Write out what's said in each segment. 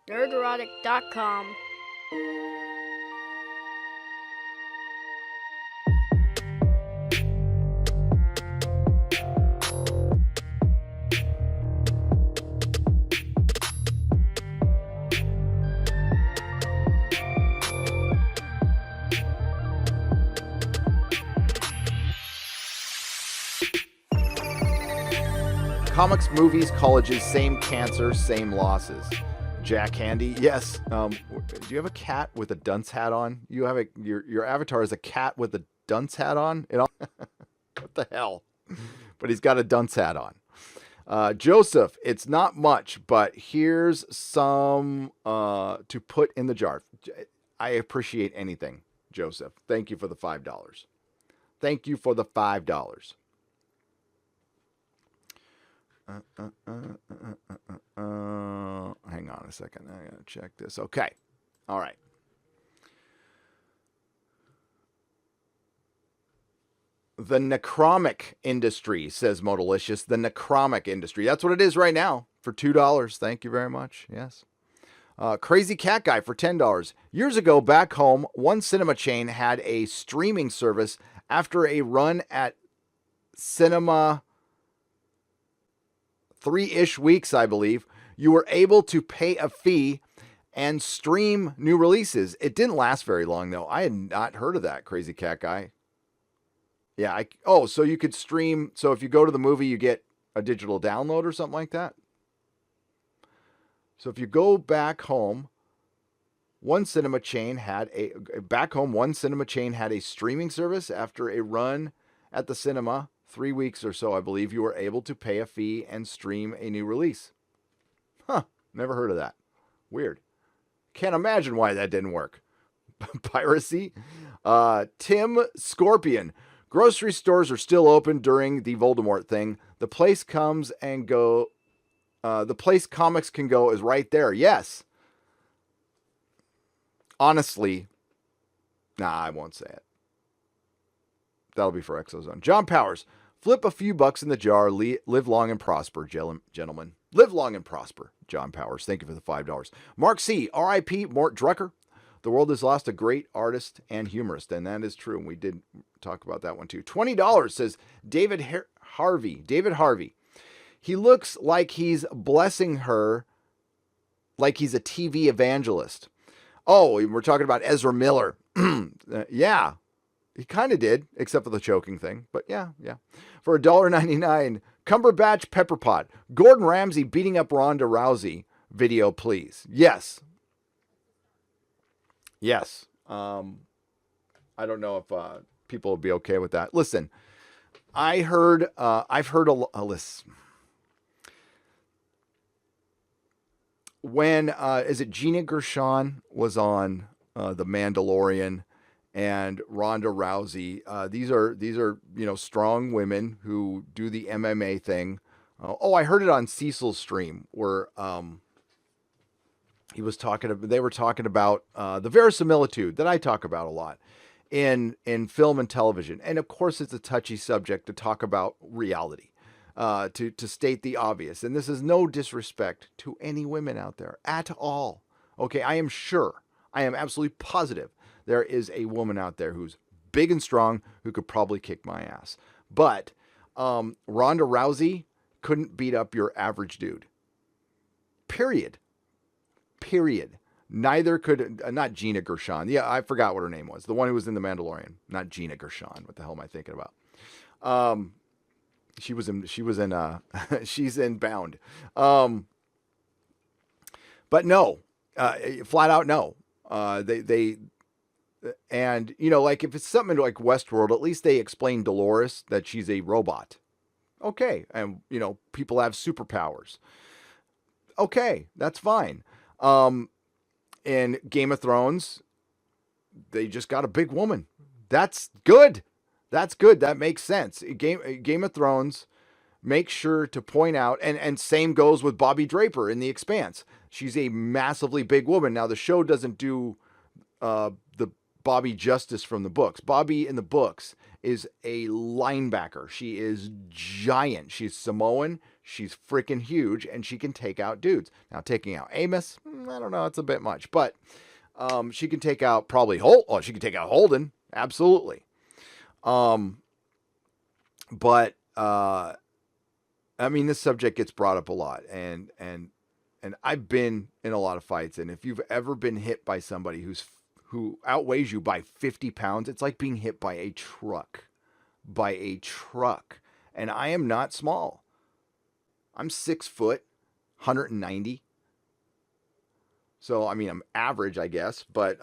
Nerdrotic.com. Comics, movies, colleges, same cancer, same losses. Jack Handy, yes. Do you have a cat with a dunce hat on? You have your avatar is a cat with a dunce hat on. What the hell? But he's got a dunce hat on. Joseph, it's not much, but here's some to put in the jar. I appreciate anything, Joseph. Thank you for the $5. Thank you for the $5. Hang on a second. I gotta check this. Okay. All right. The necromic industry, says Modalicious. The necromic industry. That's what it is right now for $2. Thank you very much. Yes. Crazy Cat Guy for $10. Years ago, back home, one cinema chain had a streaming service after a run at cinema 3-ish weeks, I believe. You were able to pay a fee and stream new releases. It didn't last very long, though. I had not heard of that, Crazy Cat Guy. Yeah. So you could stream. So if you go to the movie, you get a digital download or something like that. So if you go back home, one cinema chain had a streaming service after a run at the cinema 3 weeks or so, I believe. You were able to pay a fee and stream a new release. Huh. Never heard of that. Weird. Can't imagine why that didn't work. Piracy. Tim Scorpion. Grocery stores are still open during the Voldemort thing. The place comes and go. The place comics can go is right there. Yes. Honestly, I won't say it. That'll be for Exozone. John Powers. Flip a few bucks in the jar. Live long and prosper, gentlemen. Live long and prosper, John Powers. Thank you for the $5. Mark C. R.I.P. Mort Drucker. The world has lost a great artist and humorist, and that is true. And we did talk about that one too. $20, says David Harvey. David Harvey. He looks like he's blessing her like he's a TV evangelist. Oh, we're talking about Ezra Miller. Yeah. He kind of did, except for the choking thing. But yeah. For $1.99, Cumberbatch Pepperpot. Gordon Ramsay beating up Ronda Rousey video, please. Yes. I don't know if people will be okay with that. Listen, I've heard a list. When is it Gina Gershon was on The Mandalorian and Ronda Rousey? These are strong women who do the MMA thing. I heard it on Cecil's stream where they were talking about the verisimilitude that I talk about a lot in film and television. And of course, it's a touchy subject to talk about reality. To state the obvious. And this is no disrespect to any women out there at all. Okay, I am absolutely positive there is a woman out there who's big and strong who could probably kick my ass. But Ronda Rousey couldn't beat up your average dude. Period. Neither could, not Gina Gershon. Yeah, I forgot what her name was. The one who was in The Mandalorian. Not Gina Gershon. What the hell am I thinking about? She's in Bound. But no, flat out no. And like if it's something like Westworld, at least they explain Dolores that she's a robot. Okay. And people have superpowers. Okay. That's fine. In Game of Thrones, they just got a big woman. That's good. That makes sense. Game of Thrones makes sure to point out, and same goes with Bobby Draper in The Expanse. She's a massively big woman. Now, the show doesn't do the Bobby justice from the books. Bobby in the books is a linebacker. She is giant. She's Samoan. She's freaking huge, and she can take out dudes. Now, taking out Amos, I don't know. It's a bit much, but she can take out probably Holt. Oh, she can take out Holden. Absolutely. But I mean, this subject gets brought up a lot, and I've been in a lot of fights. And if you've ever been hit by somebody who outweighs you by 50 pounds, it's like being hit by a truck, And I am not small. I'm 6 foot, 190. So, I mean, I'm average, I guess, but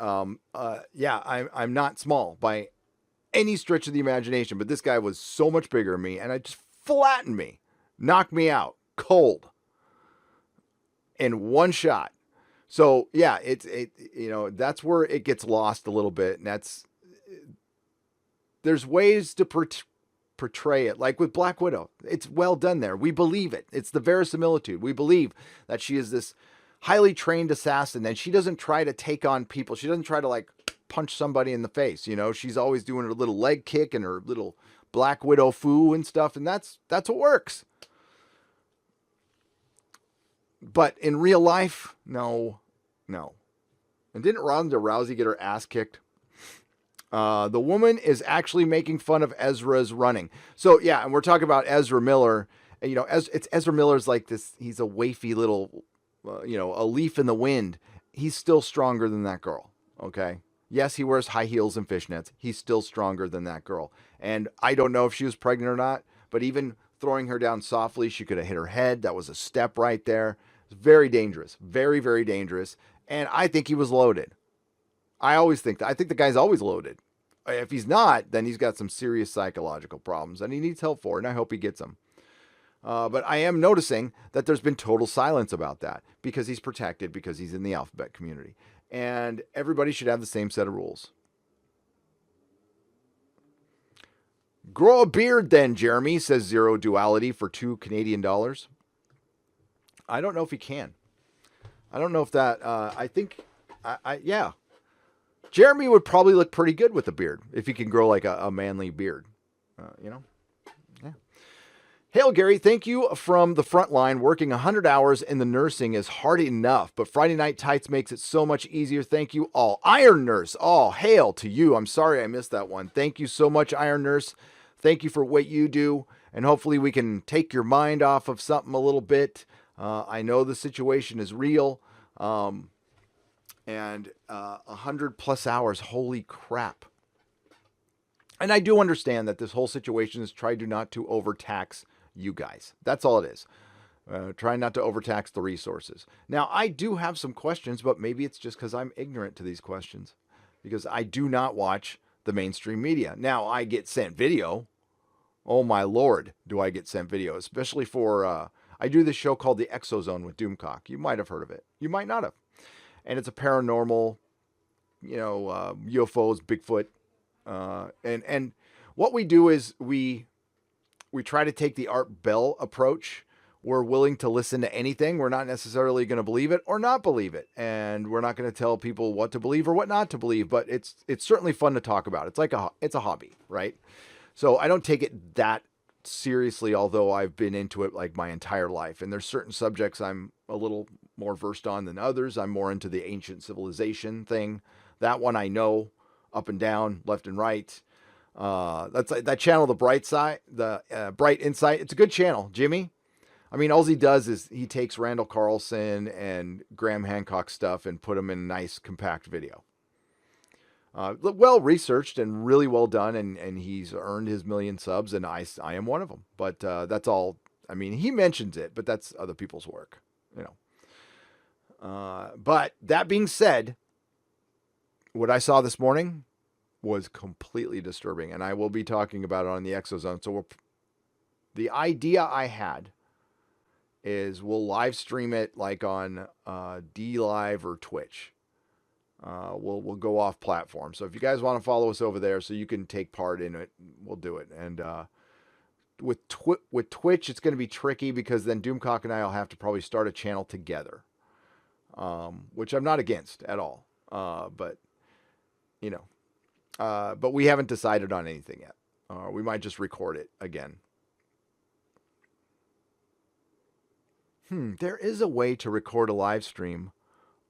yeah, I'm not small by any stretch of the imagination. But this guy was so much bigger than me, and it just flattened me, knocked me out cold in one shot. So yeah, that's where it gets lost a little bit, and there's ways to portray it, like with Black Widow. It's well done there. We believe it. It's the verisimilitude. We believe that she is this highly trained assassin, and she doesn't try to take on people. She doesn't try to like punch somebody in the face. She's always doing her little leg kick and her little Black Widow foo and stuff, and that's what works. But in real life, no. And didn't Ronda Rousey get her ass kicked? The woman is actually making fun of Ezra's running. So yeah, and we're talking about Ezra Miller. It's Ezra Miller's like this. He's a wafy little, a leaf in the wind. He's still stronger than that girl. Okay. Yes, he wears high heels and fishnets. He's still stronger than that girl. And I don't know if she was pregnant or not, but even throwing her down softly, she could have hit her head. That was a step right there. It's very dangerous. Very, very dangerous. And I think he was loaded. I always think that. I think the guy's always loaded. If he's not, then he's got some serious psychological problems and he needs help for it, and I hope he gets them. But I am noticing that there's been total silence about that because he's protected, because he's in the alphabet community. And everybody should have the same set of rules. Grow a beard then, Jeremy, says Zero Duality for $2 Canadian. I don't know if he can. I don't know if that, I think, yeah. Jeremy would probably look pretty good with a beard if he can grow like a manly beard, Yeah. Hail, Gary. Thank you from the front line. Working 100 hours in the nursing is hard enough, but Friday Night Tights makes it so much easier. Thank you all. Iron Nurse. Oh, hail to you. I'm sorry I missed that one. Thank you so much, Iron Nurse. Thank you for what you do, and hopefully we can take your mind off of something a little bit. I know the situation is real. And 100 plus hours, holy crap. And I do understand that this whole situation is trying not to overtax you guys. That's all it is. Trying not to overtax the resources. Now, I do have some questions, but maybe it's just because I'm ignorant to these questions, because I do not watch the mainstream media. Now, I get sent video. Oh my Lord, do I get sent video, especially for, I do this show called The Exozone with Doomcock. You might have heard of it. You might not have. And it's a paranormal, UFOs, Bigfoot. And what we do is we try to take the Art Bell approach. We're willing to listen to anything. We're not necessarily going to believe it or not believe it. And we're not going to tell people what to believe or what not to believe, but it's certainly fun to talk about. It's like it's a hobby, right? So I don't take it that seriously, although I've been into it like my entire life. And there's certain subjects I'm a little more versed on than others. I'm more into the ancient civilization thing. That one I know up and down, left and right. That's that channel, the Bright Side, the Bright Insight. It's a good channel, Jimmy. I mean, all he does is he takes Randall Carlson and Graham Hancock stuff and put them in a nice compact video. Well researched and really well done, and he's earned his 1 million subs, and I am one of them. But that's all. I mean, he mentions it, but that's other people's work, But that being said, what I saw this morning was completely disturbing, and I will be talking about it on the Exozone. So the idea I had is we'll live stream it like on D Live or Twitch. We'll go off platform. So if you guys want to follow us over there so you can take part in it, we'll do it. And with Twitch, it's going to be tricky because then Doomcock and I will have to probably start a channel together, which I'm not against at all. But we haven't decided on anything yet. We might just record it again. There is a way to record a live stream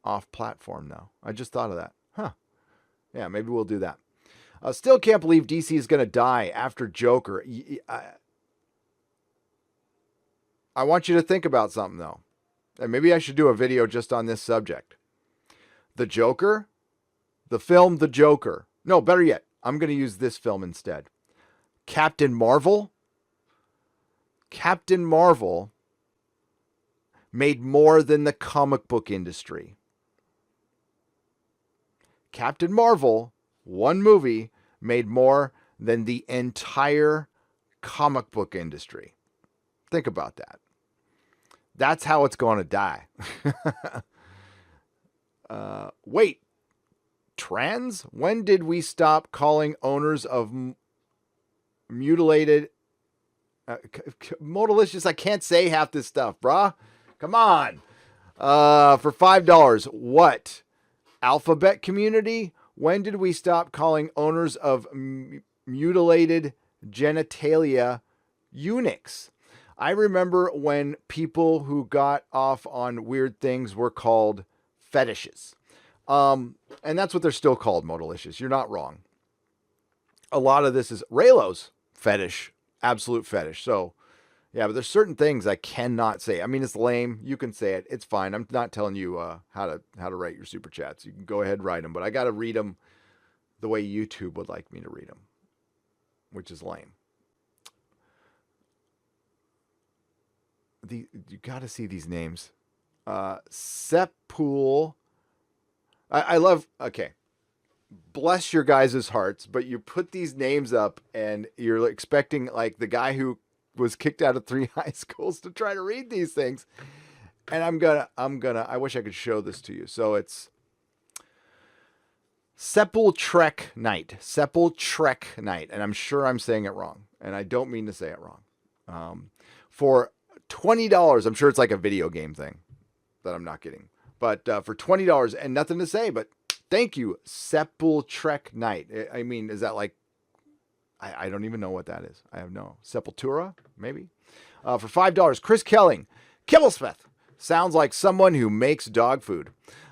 off platform now. I just thought of that. Huh. Yeah, maybe we'll do that. Still can't believe DC is going to die after Joker. I want you to think about something, though. And maybe I should do a video just on this subject. The Joker, the film The Joker. No, better yet, I'm going to use this film instead. Captain Marvel. Captain Marvel made more than the comic book industry. Captain Marvel, one movie, made more than the entire comic book industry. Think about that. That's how it's going to die. Wait, trans? When did we stop calling owners of mutilated... modalicious? I can't say half this stuff, brah. Come on. For $5. What? Alphabet community? When did we stop calling owners of mutilated genitalia eunuchs? I remember when people who got off on weird things were called fetishes. And that's what they're still called, modalicious. You're not wrong. A lot of this is Raylo's fetish, absolute fetish. So, yeah, but there's certain things I cannot say. I mean, it's lame. You can say it. It's fine. I'm not telling you how to write your super chats. You can go ahead and write them, but I got to read them the way YouTube would like me to read them, which is lame. You got to see these names. Sepul. I love, okay. Bless your guys' hearts, but you put these names up and you're expecting like the guy who was kicked out of 3 high schools to try to read these things. And I wish I could show this to you. So it's Sepultrek Night. Sepultrek Night. And I'm sure I'm saying it wrong. And I don't mean to say it wrong. For $20, I'm sure it's like a video game thing that I'm not getting. But for $20 and nothing to say, but thank you, Sepultrek Night. I mean, is that like, I don't even know what that is. I have no. Sepultura, maybe? For $5, Chris Kelling. Kibblesmith. Sounds like someone who makes dog food.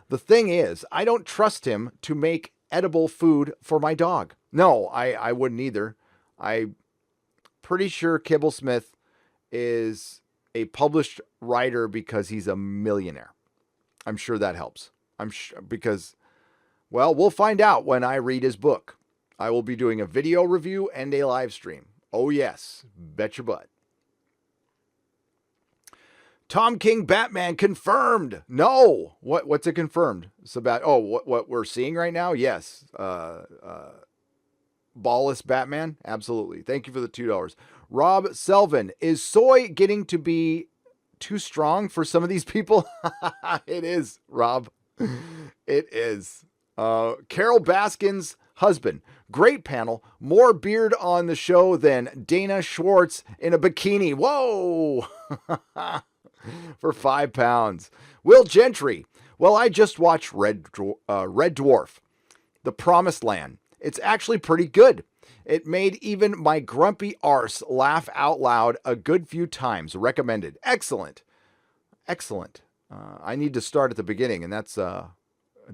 The thing is, I don't trust him to make edible food for my dog. No, I wouldn't either. I'm pretty sure Kibblesmith is a published writer because he's a millionaire. I'm sure that helps. I'm sure because, well, we'll find out when I read his book. I will be doing a video review and a live stream. Oh yes, bet your butt. Tom King Batman confirmed. No, what's it confirmed? It's about what we're seeing right now. Yes, ballless Batman. Absolutely. Thank you for the $2. Rob Selvin, is soy getting to be too strong for some of these people? It is, Rob. It is. Carol Baskin's husband. Great panel. More beard on the show than Dana Schwartz in a bikini. Whoa. For £5. Will Gentry. Well, I just watched Red Dwarf, The Promised Land. It's actually pretty good. It made even my grumpy arse laugh out loud a good few times. Recommended. Excellent. Excellent. I need to start at the beginning, and that's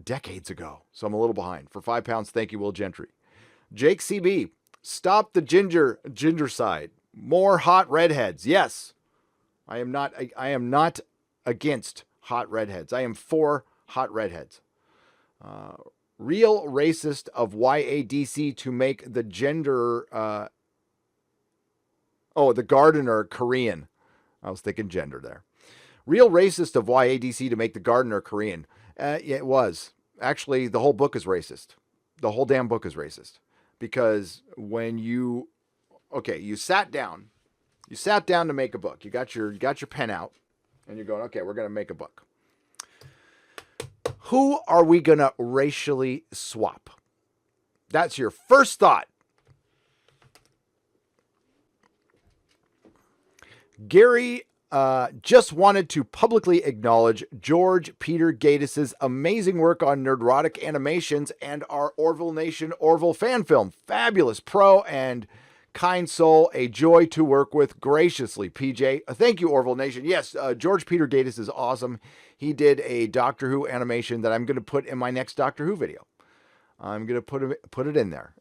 decades ago. So I'm a little behind. For £5, thank you, Will Gentry. Jake CB. Stop the ginger side. More hot redheads. Yes. I am not against hot redheads. I am for hot redheads. Real racist of YADC to make the the gardener Korean. I was thinking gender there. Real racist of YADC to make the gardener Korean. It was. Actually, the whole book is racist. The whole damn book is racist. Because when you sat down to make a book. You got your pen out and you're going, okay, we're going to make a book. Who are we going to racially swap? That's your first thought. Gary just wanted to publicly acknowledge George Peter Gaddis's amazing work on Nerdrotic animations and our Orville Nation Orville fan film. Fabulous pro and kind soul, a joy to work with. Graciously, PJ. Thank you, Orville Nation. Yes, George Peter Gaddis is awesome. he did a Doctor Who animation that I'm going to put in my next Doctor Who video. I'm going to put it in there,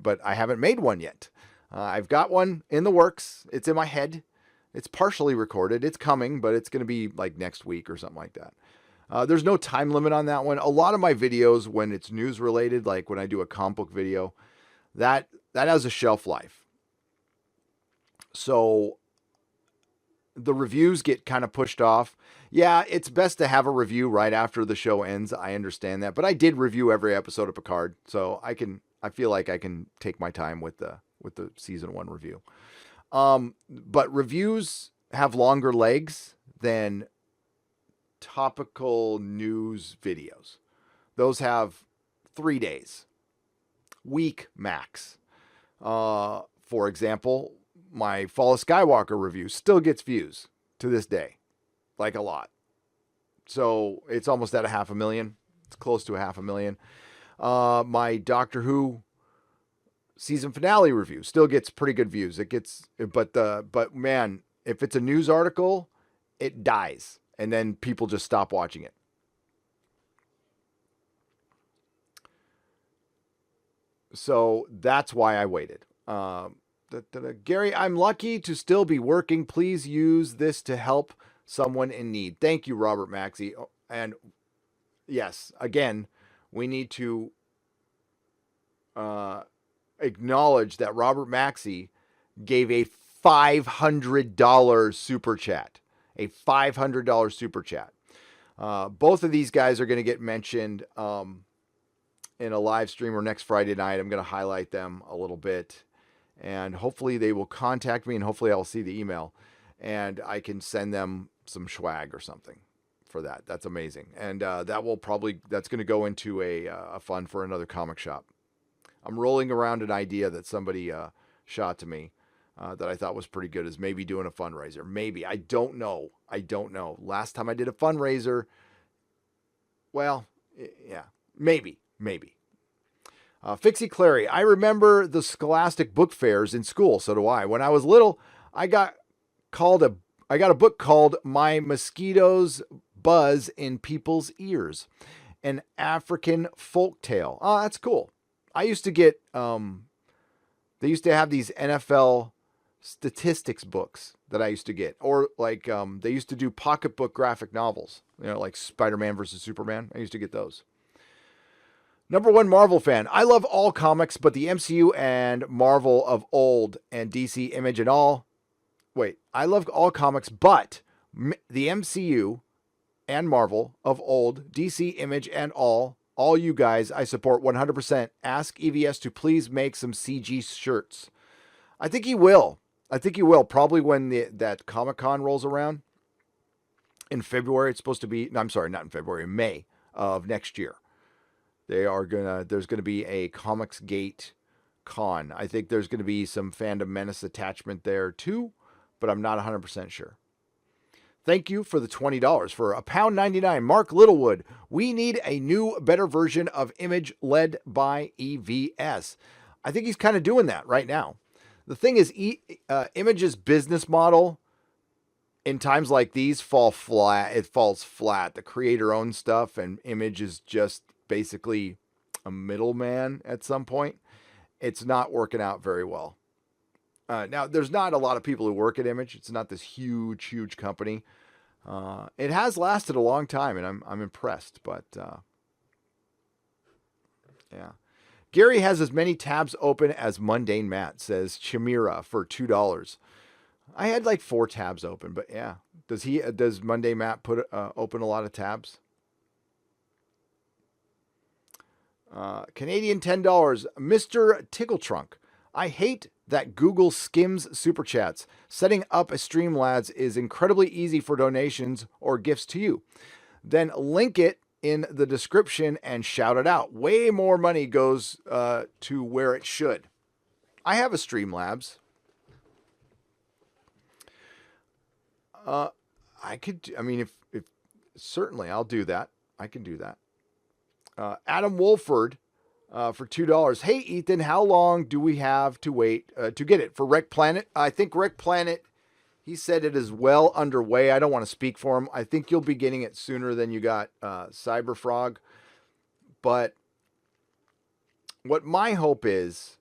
but I haven't made one yet. I've got one in the works. It's in my head. It's partially recorded. It's coming, but it's going to be like next week or something like that. There's no time limit on that one. A lot of my videos, when it's news related, like when I do a comic book video, that has a shelf life. So the reviews get kind of pushed off. Yeah, it's best to have a review right after the show ends. I understand that, but I did review every episode of Picard, so I feel like I can take my time with the season 1 review. But reviews have longer legs than topical news videos. Those have 3 days, week max. For example, my Fall of Skywalker review still gets views to this day, like a lot. So it's almost at 500,000. It's close to 500,000. My Doctor Who season finale review still gets pretty good views. But man, if it's a news article, it dies, and then people just stop watching it. So that's why I waited. Gary, I'm lucky to still be working. Please use this to help someone in need. Thank you, Robert Maxey. And yes, again, we need to acknowledge that Robert Maxey gave a $500 super chat. A $500 super chat. Both of these guys are going to get mentioned in a live stream or next Friday night. I'm going to highlight them a little bit. And hopefully they will contact me, and hopefully I'll see the email, and I can send them some swag or something for that. That's amazing. And that's going to go into a fund for another comic shop. I'm rolling around an idea that somebody shot to me that I thought was pretty good, is maybe doing a fundraiser. Maybe. I don't know. Last time I did a fundraiser, well, yeah, maybe. Fixie Clary, I remember the Scholastic book fairs in school. So do I. When I was little, I got a book called My Mosquitoes Buzz in People's Ears, an African folk tale. Oh, that's cool. I used to get, they used to have these NFL statistics books that I used to get, or like, they used to do pocketbook graphic novels, like Spider-Man versus Superman. I used to get those. Number 1 Marvel fan. I love all comics, but the MCU and Marvel of old and DC Image and all. Wait, I love all comics, but the MCU and Marvel of old, DC Image and all you guys, I support 100%. Ask EVS to please make some CG shirts. I think he will. Probably when that Comic-Con rolls around in February. It's supposed to be, no, I'm sorry, not in February, in May of next year. There's gonna be a Comics Gate con. I think there's gonna be some Fandom Menace attachment there too, but I'm not 100% sure. Thank you for the $20 for £1.99. Mark Littlewood, we need a new, better version of Image led by EVS. I think he's kind of doing that right now. The thing is, Image's business model in times like these falls flat. The creator owns stuff, and Image is just basically a middleman at some point. It's not working out very well. Now, there's not a lot of people who work at Image. It's not this huge company. It has lasted a long time, and I'm impressed. But yeah, Gary has as many tabs open as Mundane Matt, says Chimera for $2. I had like 4 tabs open, but yeah, does Mundane Matt put open a lot of tabs? Canadian $10, Mr. Tickletrunk. I hate that Google skims super chats. Setting up a Streamlabs is incredibly easy for donations or gifts to you. Then link it in the description and shout it out. Way more money goes to where it should. I have a Streamlabs. If certainly I'll do that. I can do that. Adam Wolford for $2. Hey, Ethan, how long do we have to wait to get it? For Wreck Planet, I think Wreck Planet He said it is well underway. I don't want to speak for him. I think you'll be getting it sooner than you got Cyberfrog. But what my hope is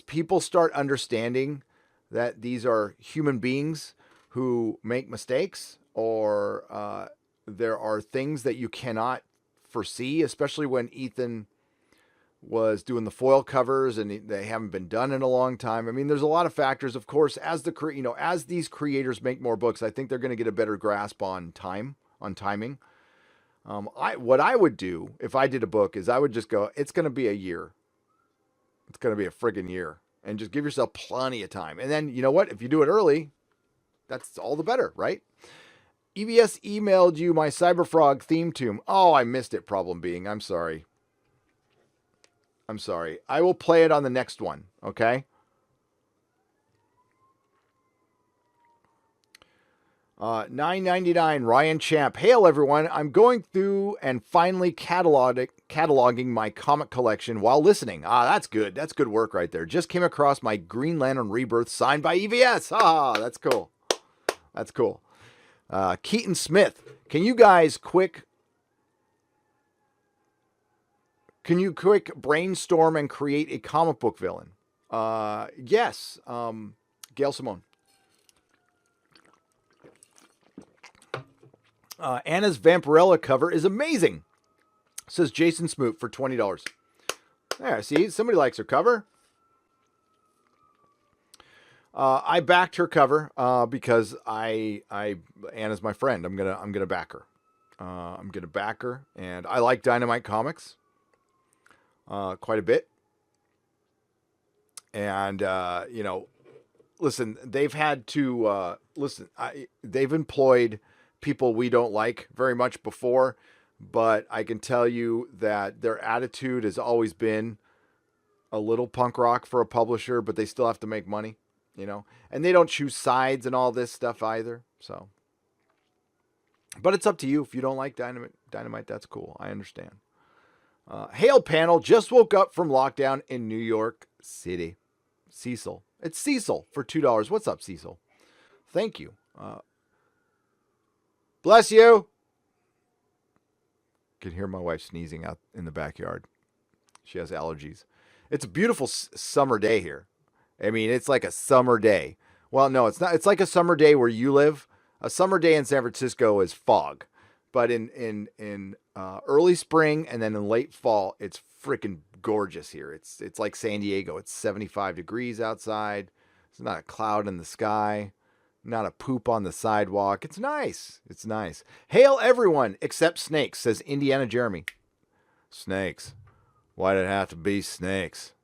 people start understanding that these are human beings who make mistakes, or there are things that you cannot foresee, especially when Ethan was doing the foil covers and they haven't been done in a long time. I mean, there's a lot of factors, of course, as these creators make more books, I think they're going to get a better grasp on timing. What I would do if I did a book is I would just go, it's going to be a year. It's going to be a friggin' year, and just give yourself plenty of time. And then, you know what? If you do it early, that's all the better, right? EVS emailed you my Cyberfrog theme tune. Oh, I missed it, problem being. I'm sorry. I will play it on the next one, okay? $9.99, Ryan Champ. Hail, everyone. I'm going through and finally cataloging my comic collection while listening. That's good. That's good work right there. Just came across my Green Lantern Rebirth signed by EVS. That's cool. That's cool. Keaton Smith. Can you quick brainstorm and create a comic book villain? Yes. Gail Simone. Anna's Vampirella cover is amazing, says Jason Smoot for $20. There, see, somebody likes her cover. I backed her cover because Anna's my friend. I'm gonna back her. And I like Dynamite Comics quite a bit. And listen, they've had to they've employed people we don't like very much before, but I can tell you that their attitude has always been a little punk rock for a publisher, but they still have to make money, and they don't choose sides and all this stuff either. So, but it's up to you. If you don't like Dynamite, that's cool. I understand. Hail panel, just woke up from lockdown in New York City. Cecil. It's Cecil for $2. What's up, Cecil? Thank you. Bless you. Can hear my wife sneezing out in the backyard. She has allergies. It's a beautiful summer day here. I mean, it's like a summer day. Well, no, it's not. It's like a summer day where you live. A summer day in San Francisco is fog. But in early spring and then in late fall, it's freaking gorgeous here. It's like San Diego. It's 75 degrees outside. There's not a cloud in the sky. Not a poop on the sidewalk. It's nice. It's nice. Hail everyone except snakes, says Indiana Jeremy. Snakes. Why did it have to be snakes?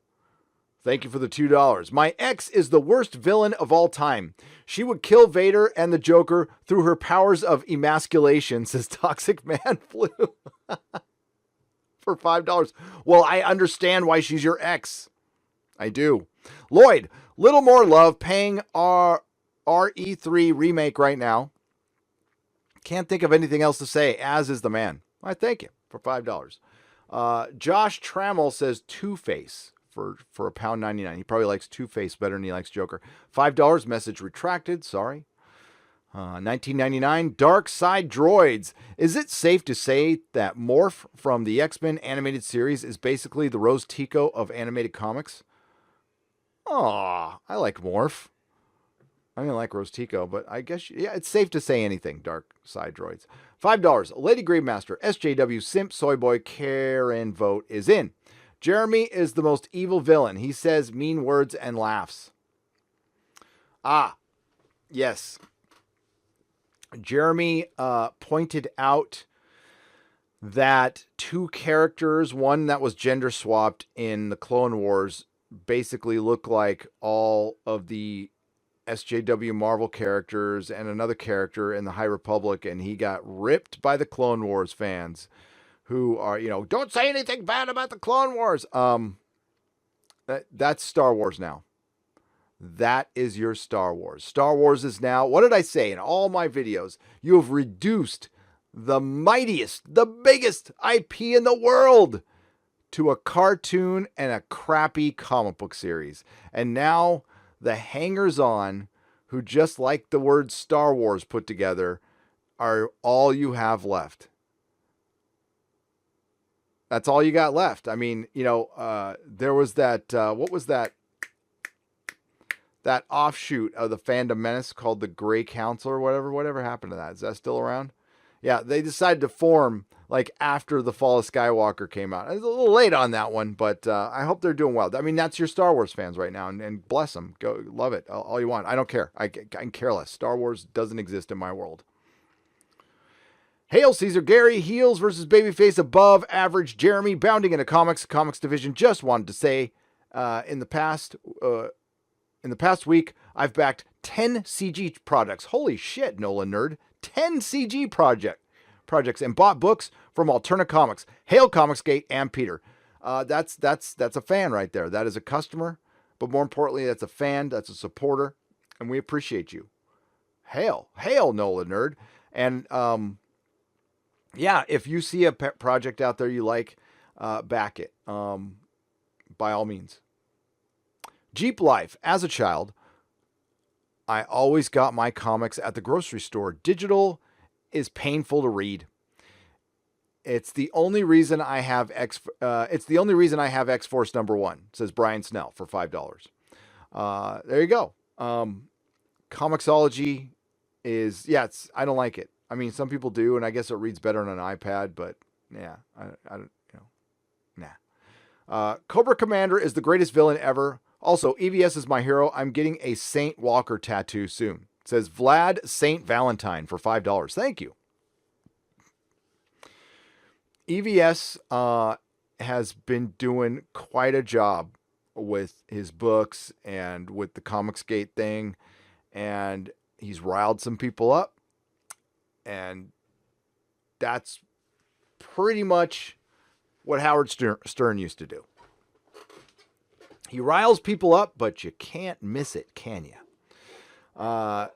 Thank you for the $2. My ex is the worst villain of all time. She would kill Vader and the Joker through her powers of emasculation, says Toxic Man Flu. For $5. Well, I understand why she's your ex. I do. Lloyd, little more love, paying our RE3 remake right now. Can't think of anything else to say, as is the man. I thank you for $5. Josh Trammell says Two-Face for £1.99. He probably likes Two-Face better than he likes Joker. $5, message retracted, sorry. $19.99, Dark Side Droids. Is it safe to say that Morph from the X-Men animated series is basically the Rose Tico of animated comics? Aw, I like Morph. I didn't like Rose Tico, but I guess, yeah, it's safe to say anything, Dark Side Droids. $5, Lady Gravemaster, SJW, Simp, Soy Boy, Karen vote is in. Jeremy is the most evil villain. He says mean words and laughs. Yes. Jeremy pointed out that two characters, one that was gender swapped in the Clone Wars, basically look like all of the SJW Marvel characters and another character in the High Republic, and he got ripped by the Clone Wars fans who are, don't say anything bad about the Clone Wars. That's Star Wars now. That is your Star Wars. Star Wars is now, what did I say in all my videos? You have reduced the mightiest, the biggest IP in the world to a cartoon and a crappy comic book series. And now the hangers-on who just like the word Star Wars put together are all you have left. That's all you got left. I mean, there was that, what was that? That offshoot of the Fandom Menace called the Grey Council or whatever. Whatever happened to that? Is that still around? Yeah, they decided to form like after The Fall of Skywalker came out. It's a little late on that one, but I hope they're doing well. I mean, that's your Star Wars fans right now, and bless them. Go love it all you want. I don't care. I can care less. Star Wars doesn't exist in my world. Hail Caesar, Gary, heels versus babyface, above average Jeremy, bounding into comics division. Just wanted to say, in the past week, I've backed 10 CG projects. Holy shit, Nolan Nerd. 10 CG projects and bought books from Alterna Comics, Hail Comicsgate, and Peter. That's a fan right there. That is a customer, but more importantly, that's a fan, that's a supporter, and we appreciate you. Hail, Nolan Nerd. And yeah, if you see a project out there you like, back it, by all means. Jeep Life. As a child, I always got my comics at the grocery store. Digital is painful to read. It's the only reason I have X-Force #1, says Brian Snell for $5. There you go. Comixology is, I don't like it. I mean, some people do, and I guess it reads better on an iPad, but yeah, I don't, nah. Cobra Commander is the greatest villain ever. Also, EVS is my hero. I'm getting a Saint Walker tattoo soon. It says Vlad Saint Valentine for $5. Thank you. EVS has been doing quite a job with his books and with the Comicsgate thing, and he's riled some people up, and that's pretty much what Howard Stern used to do. He riles people up, but you can't miss it, can you? Oh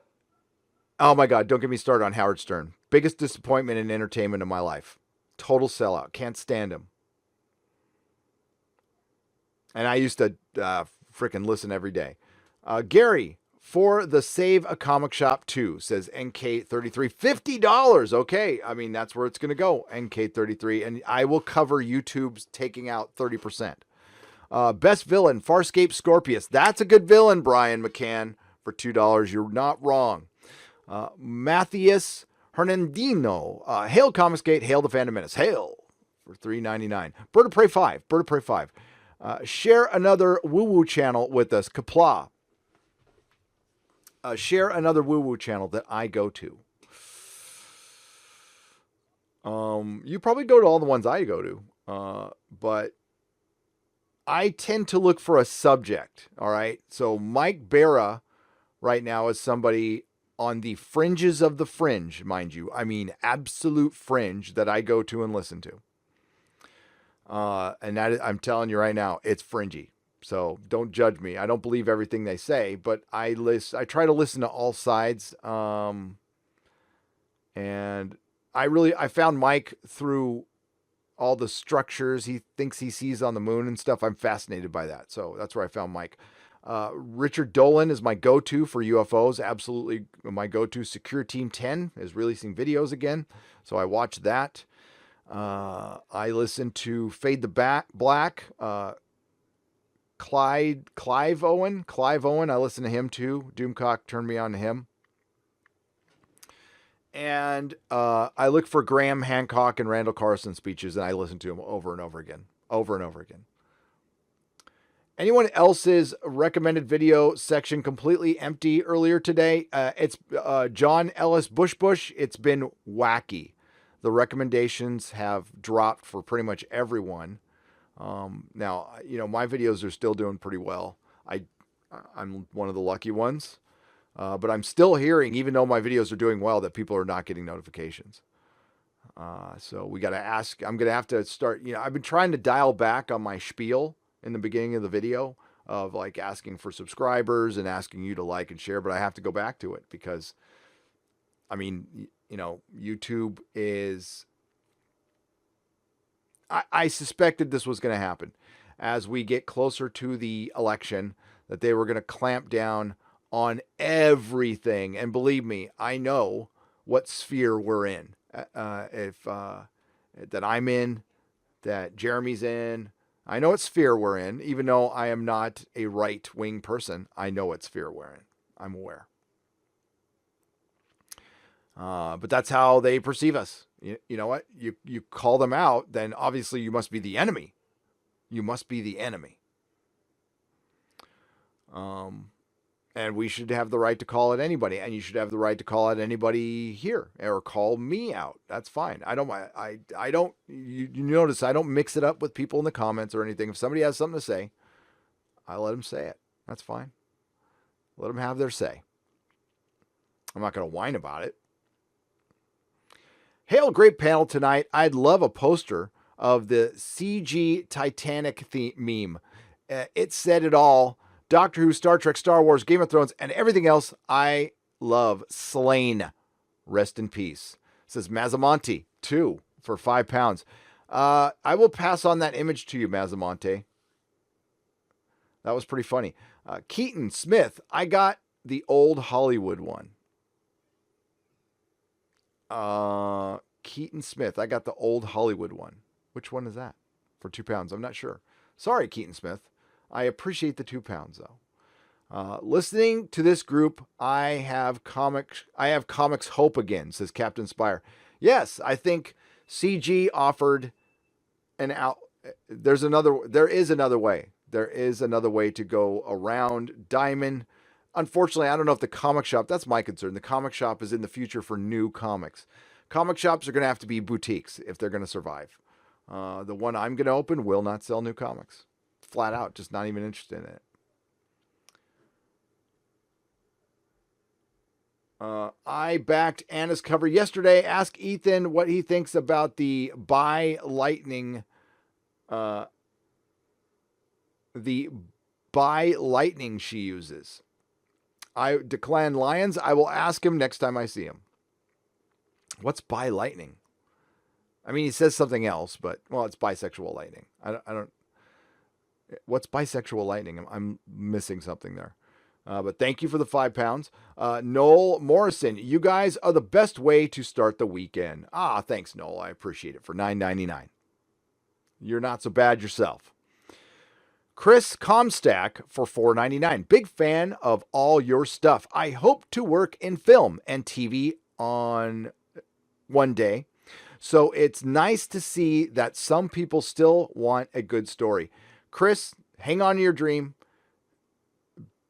my God, don't get me started on Howard Stern. Biggest disappointment in entertainment of my life. Total sellout. Can't stand him. And I used to freaking listen every day. Gary, for the Save a Comic Shop 2, says NK33. $50. Okay. I mean, that's where it's going to go. NK33. And I will cover YouTube's taking out 30%. Best villain, Farscape Scorpius. That's a good villain, Brian McCann, for $2. You're not wrong. Matthias Hernandino. Hail Comicsgate, hail the Phantom Menace. Hail for $3.99. Bird of Prey 5. Bird of Prey 5. Share another woo-woo channel with us. Kapla. Share another woo-woo channel that I go to. You probably go to all the ones I go to. But I tend to look for a subject. All right. So Mike Barra right now is somebody on the fringes of the fringe, mind you. I mean, absolute fringe that I go to and listen to. And that is, I'm telling you right now, it's fringy. So don't judge me. I don't believe everything they say, but I try to listen to all sides. And I found Mike through all the structures he thinks he sees on the moon and stuff. I'm fascinated by that. So that's where I found Mike. Richard Dolan is my go-to for UFOs. Absolutely my go-to. Secure Team 10 is releasing videos again. So I watch that. I listen to Fade the Black. Clive Owen. I listen to him too. Doomcock turned me on to him. And I look for Graham Hancock and Randall Carlson speeches, and I listen to them over and over again. Anyone else's recommended video section completely empty earlier today? It's John Ellis Bush. It's been wacky. The recommendations have dropped for pretty much everyone. Now, my videos are still doing pretty well. I'm one of the lucky ones. But I'm still hearing, even though my videos are doing well, that people are not getting notifications. So we got to ask. I'm going to have to start, I've been trying to dial back on my spiel in the beginning of the video of like asking for subscribers and asking you to like and share, but I have to go back to it because, I mean, YouTube is, I suspected this was going to happen as we get closer to the election, that they were going to clamp down on everything. And believe me, I know what sphere we're in. If that I'm in, that Jeremy's in. I know what sphere we're in, even though I am not a right-wing person. I know what sphere we're in. I'm aware. But that's how they perceive us. You know what? You call them out, then obviously you must be the enemy. You must be the enemy. And we should have the right to call out anybody, and you should have the right to call out anybody here or call me out. That's fine. I don't. You notice I don't mix it up with people in the comments or anything. If somebody has something to say, I let them say it. That's fine. Let them have their say. I'm not going to whine about it. Hail, great panel tonight. I'd love a poster of the CG Titanic meme. It said it all. Doctor Who, Star Trek, Star Wars, Game of Thrones, and everything else I love. Slain. Rest in peace. Says Mazamonte, 2 for £5. I will pass on that image to you, Mazamonte. That was pretty funny. Keaton Smith, I got the old Hollywood one. Keaton Smith, I got the old Hollywood one. Which one is that? For £2. I'm not sure. Sorry, Keaton Smith. I appreciate the £2 though. Listening to this group, I have comics hope again, says Captain Spire. Yes, I think CG offered an out. There is another way. There is another way to go around Diamond. Unfortunately, I don't know if the comic shop, that's my concern. The comic shop is in the future for new comics. Comic shops are going to have to be boutiques if they're going to survive. The one I'm going to open will not sell new comics. Flat out, just not even interested in it. I backed Anna's cover yesterday. Ask Ethan what he thinks about the Buy Lightning she uses. I decline Lions. I will ask him next time I see him. What's Buy Lightning? I mean, he says something else, but, well, it's bisexual lightning. I don't. What's bisexual lightning? I'm missing something there. But thank you for the £5. Noel Morrison, you guys are the best way to start the weekend. Thanks, Noel. I appreciate it for $9.99. You're not so bad yourself. Chris Comstack for $4.99. Big fan of all your stuff. I hope to work in film and TV on one day. So it's nice to see that some people still want a good story. Chris, hang on to your dream.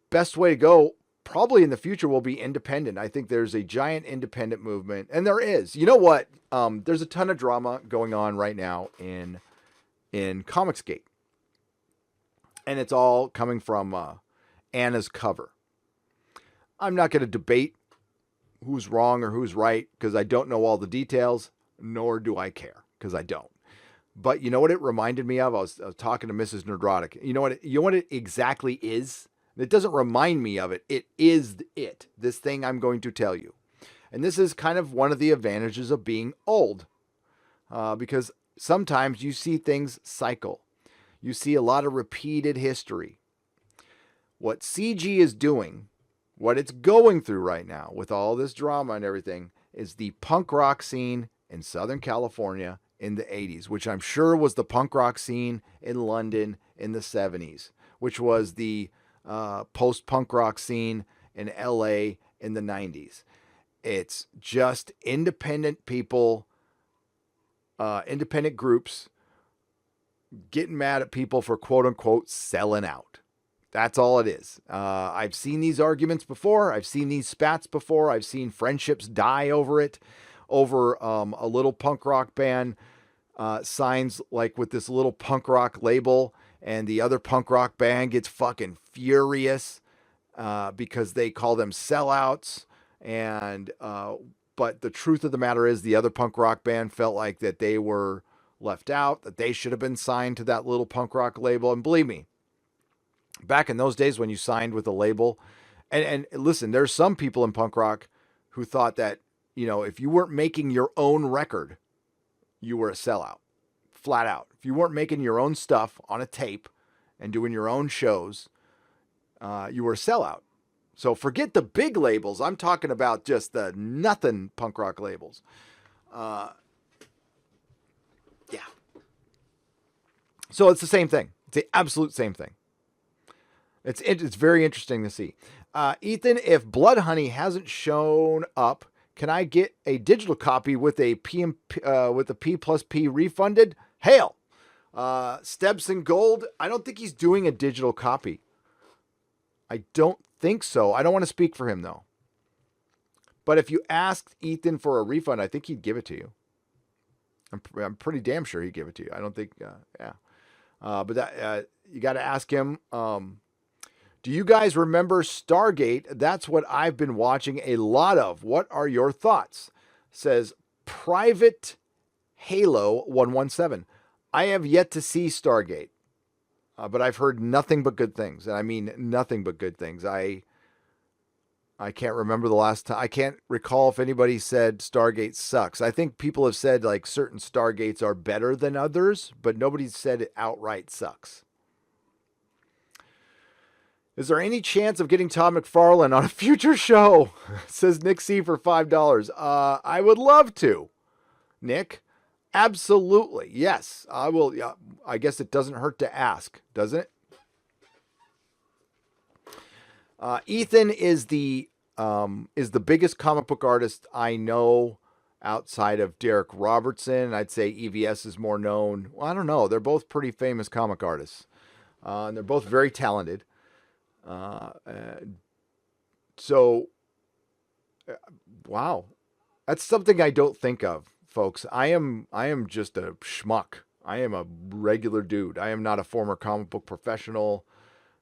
Best way to go probably in the future will be independent. I think there's a giant independent movement, and there is. You know what? There's a ton of drama going on right now in Comicsgate, and it's all coming from Anna's cover. I'm not going to debate who's wrong or who's right because I don't know all the details, nor do I care because I don't. But you know what it reminded me of? I was talking to Mrs. Nerdrotic. You know what it exactly is? It doesn't remind me of it. It is it. This thing I'm going to tell you. And this is kind of one of the advantages of being old. Because sometimes you see things cycle. You see a lot of repeated history. What CG is doing, what it's going through right now with all this drama and everything, is the punk rock scene in Southern California in the 80s, which I'm sure was the punk rock scene in London in the 70s, which was the post-punk rock scene in LA in the 90s. It's just independent people, independent groups getting mad at people for quote-unquote selling out. That's all it is. I've seen these arguments before. I've seen these spats before. I've seen friendships die over it, over a little punk rock band signs like with this little punk rock label, and the other punk rock band gets fucking furious because they call them sellouts. And but the truth of the matter is the other punk rock band felt like that they were left out, that they should have been signed to that little punk rock label. And believe me, back in those days when you signed with a label, and listen, there's some people in punk rock who thought that, you know, if you weren't making your own record, you were a sellout, flat out. If you weren't making your own stuff on a tape and doing your own shows, you were a sellout. So forget the big labels. I'm talking about just the nothing punk rock labels. Yeah. So it's the same thing. It's the absolute same thing. It's very interesting to see. Ethan, if Blood Honey hasn't shown up, can I get a digital copy with a P plus P refunded? Hail. Stebson Gold, I don't think he's doing a digital copy. I don't think so. I don't want to speak for him, though. But if you asked Ethan for a refund, I think he'd give it to you. I'm pretty damn sure he'd give it to you. I don't think, yeah. But that you got to ask him. Do you guys remember Stargate? That's what I've been watching a lot of. What are your thoughts? Says Private Halo 117. I have yet to see Stargate, but I've heard nothing but good things. And I mean nothing but good things. I can't remember the last time. I can't recall if anybody said Stargate sucks. I think people have said like certain Stargates are better than others, but nobody's said it outright sucks. Is there any chance of getting Todd McFarlane on a future show? Says Nick C for $5. I would love to. Nick, absolutely. Yes, I will. Yeah, I guess it doesn't hurt to ask, doesn't it? Ethan is the biggest comic book artist I know outside of Derek Robertson. I'd say EVS is more known. Well, I don't know. They're both pretty famous comic artists. And they're both very talented. Wow. That's something I don't think of, folks. I am just a schmuck. I am a regular dude. I am not a former comic book professional.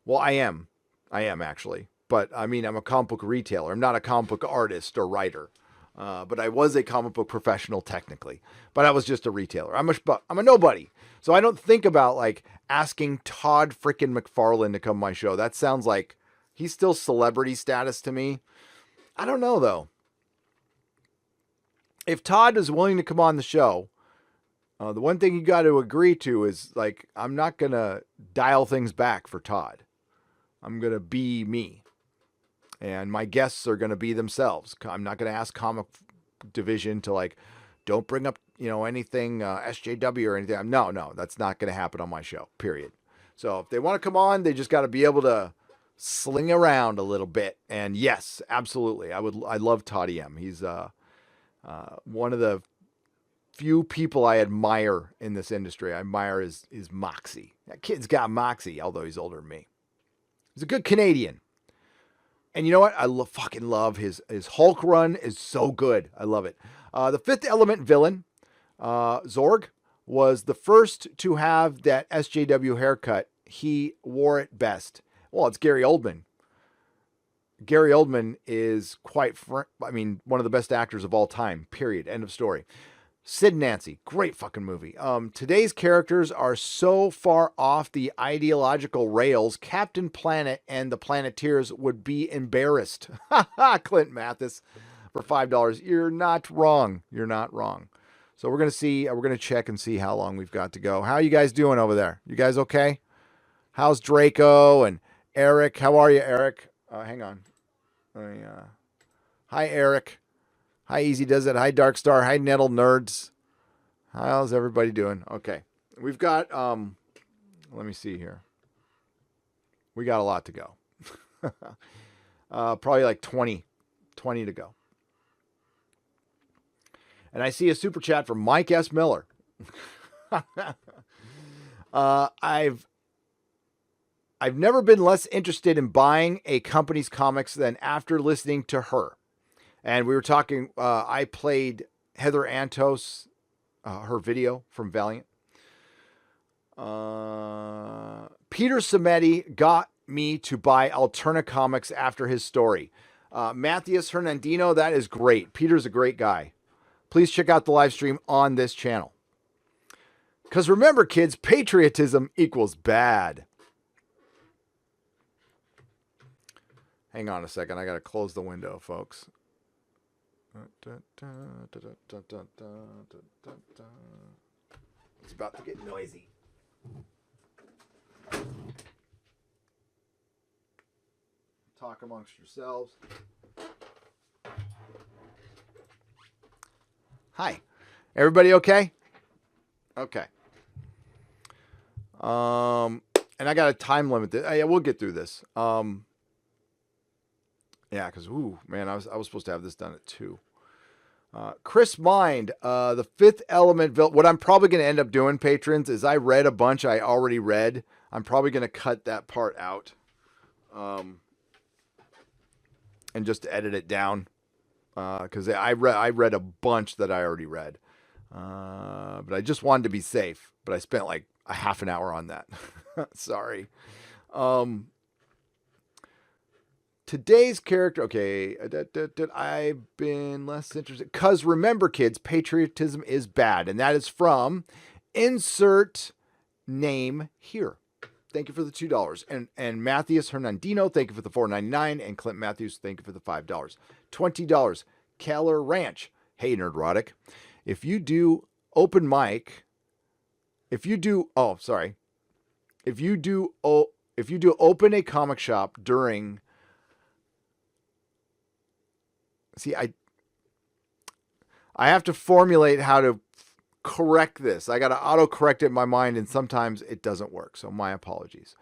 Well, I am actually. But I mean, I'm a comic book retailer. I'm not a comic book artist or writer. But I was a comic book professional technically. But I was just a retailer. I'm a nobody. So I don't think about like asking Todd frickin' McFarlane to come on my show. That sounds like he's still celebrity status to me. I don't know though. If Todd is willing to come on the show, the one thing you got to agree to is like, I'm not going to dial things back for Todd. I'm going to be me. And my guests are going to be themselves. I'm not going to ask comic division to like, don't bring up, anything SJW or anything. No, that's not going to happen on my show, period. So if they want to come on, they just got to be able to sling around a little bit. And yes, absolutely. I love Todd M. He's one of the few people I admire in this industry. I admire his moxie. That kid's got moxie, although he's older than me. He's a good Canadian. And you know what? I fucking love his Hulk run is so good. I love it. The Fifth Element villain, Zorg, was the first to have that SJW haircut. He wore it best. Well, it's Gary Oldman. Gary Oldman is one of the best actors of all time, period. End of story. Sid and Nancy, great fucking movie. Today's characters are so far off the ideological rails, Captain Planet and the Planeteers would be embarrassed. Clint Mathis for $5. You're not wrong. You're not wrong. So we're going to check and see how long we've got to go. How are you guys doing over there? You guys okay? How's Draco and Eric? How are you, Eric? Hang on. Hi, Eric. Hi, Easy Does It. Hi, Darkstar. Hi, Nettle Nerds. How's everybody doing? Okay. We've got, let me see here. We got a lot to go. Probably like 20 to go. And I see a super chat from Mike S. Miller. I've never been less interested in buying a company's comics than after listening to her. And we were talking, I played Heather Antos, her video from Valiant. Peter Cimetti got me to buy Alterna Comics after his story. Matthias Hernandino, that is great. Peter's a great guy. Please check out the live stream on this channel. Because remember, kids, patriotism equals bad. Hang on a second. I got to close the window, folks. It's about to get noisy. talk amongst yourselves. Hi. Everybody okay? Okay. And I got a time limit. Yeah, we'll get through this. Yeah, because man, I was supposed to have this done at 2. Chris Mind, the Fifth Element. What I'm probably going to end up doing, patrons, is I read a bunch I already read. I'm probably going to cut that part out, and just edit it down, because I read a bunch that I already read, but I just wanted to be safe. But I spent like a half an hour on that. Sorry. Today's character, okay, I've been less interested. Because remember, kids, patriotism is bad. And that is from insert name here. Thank you for the $2. And Matthias Hernandino, thank you for the $4.99. And Clint Matthews, thank you for the $5. $20. Keller Ranch. Hey, Nerdrotic. If you do open mic, if you do open a comic shop during... See, I have to formulate how to correct this. I got to auto-correct it in my mind, and sometimes it doesn't work, so my apologies.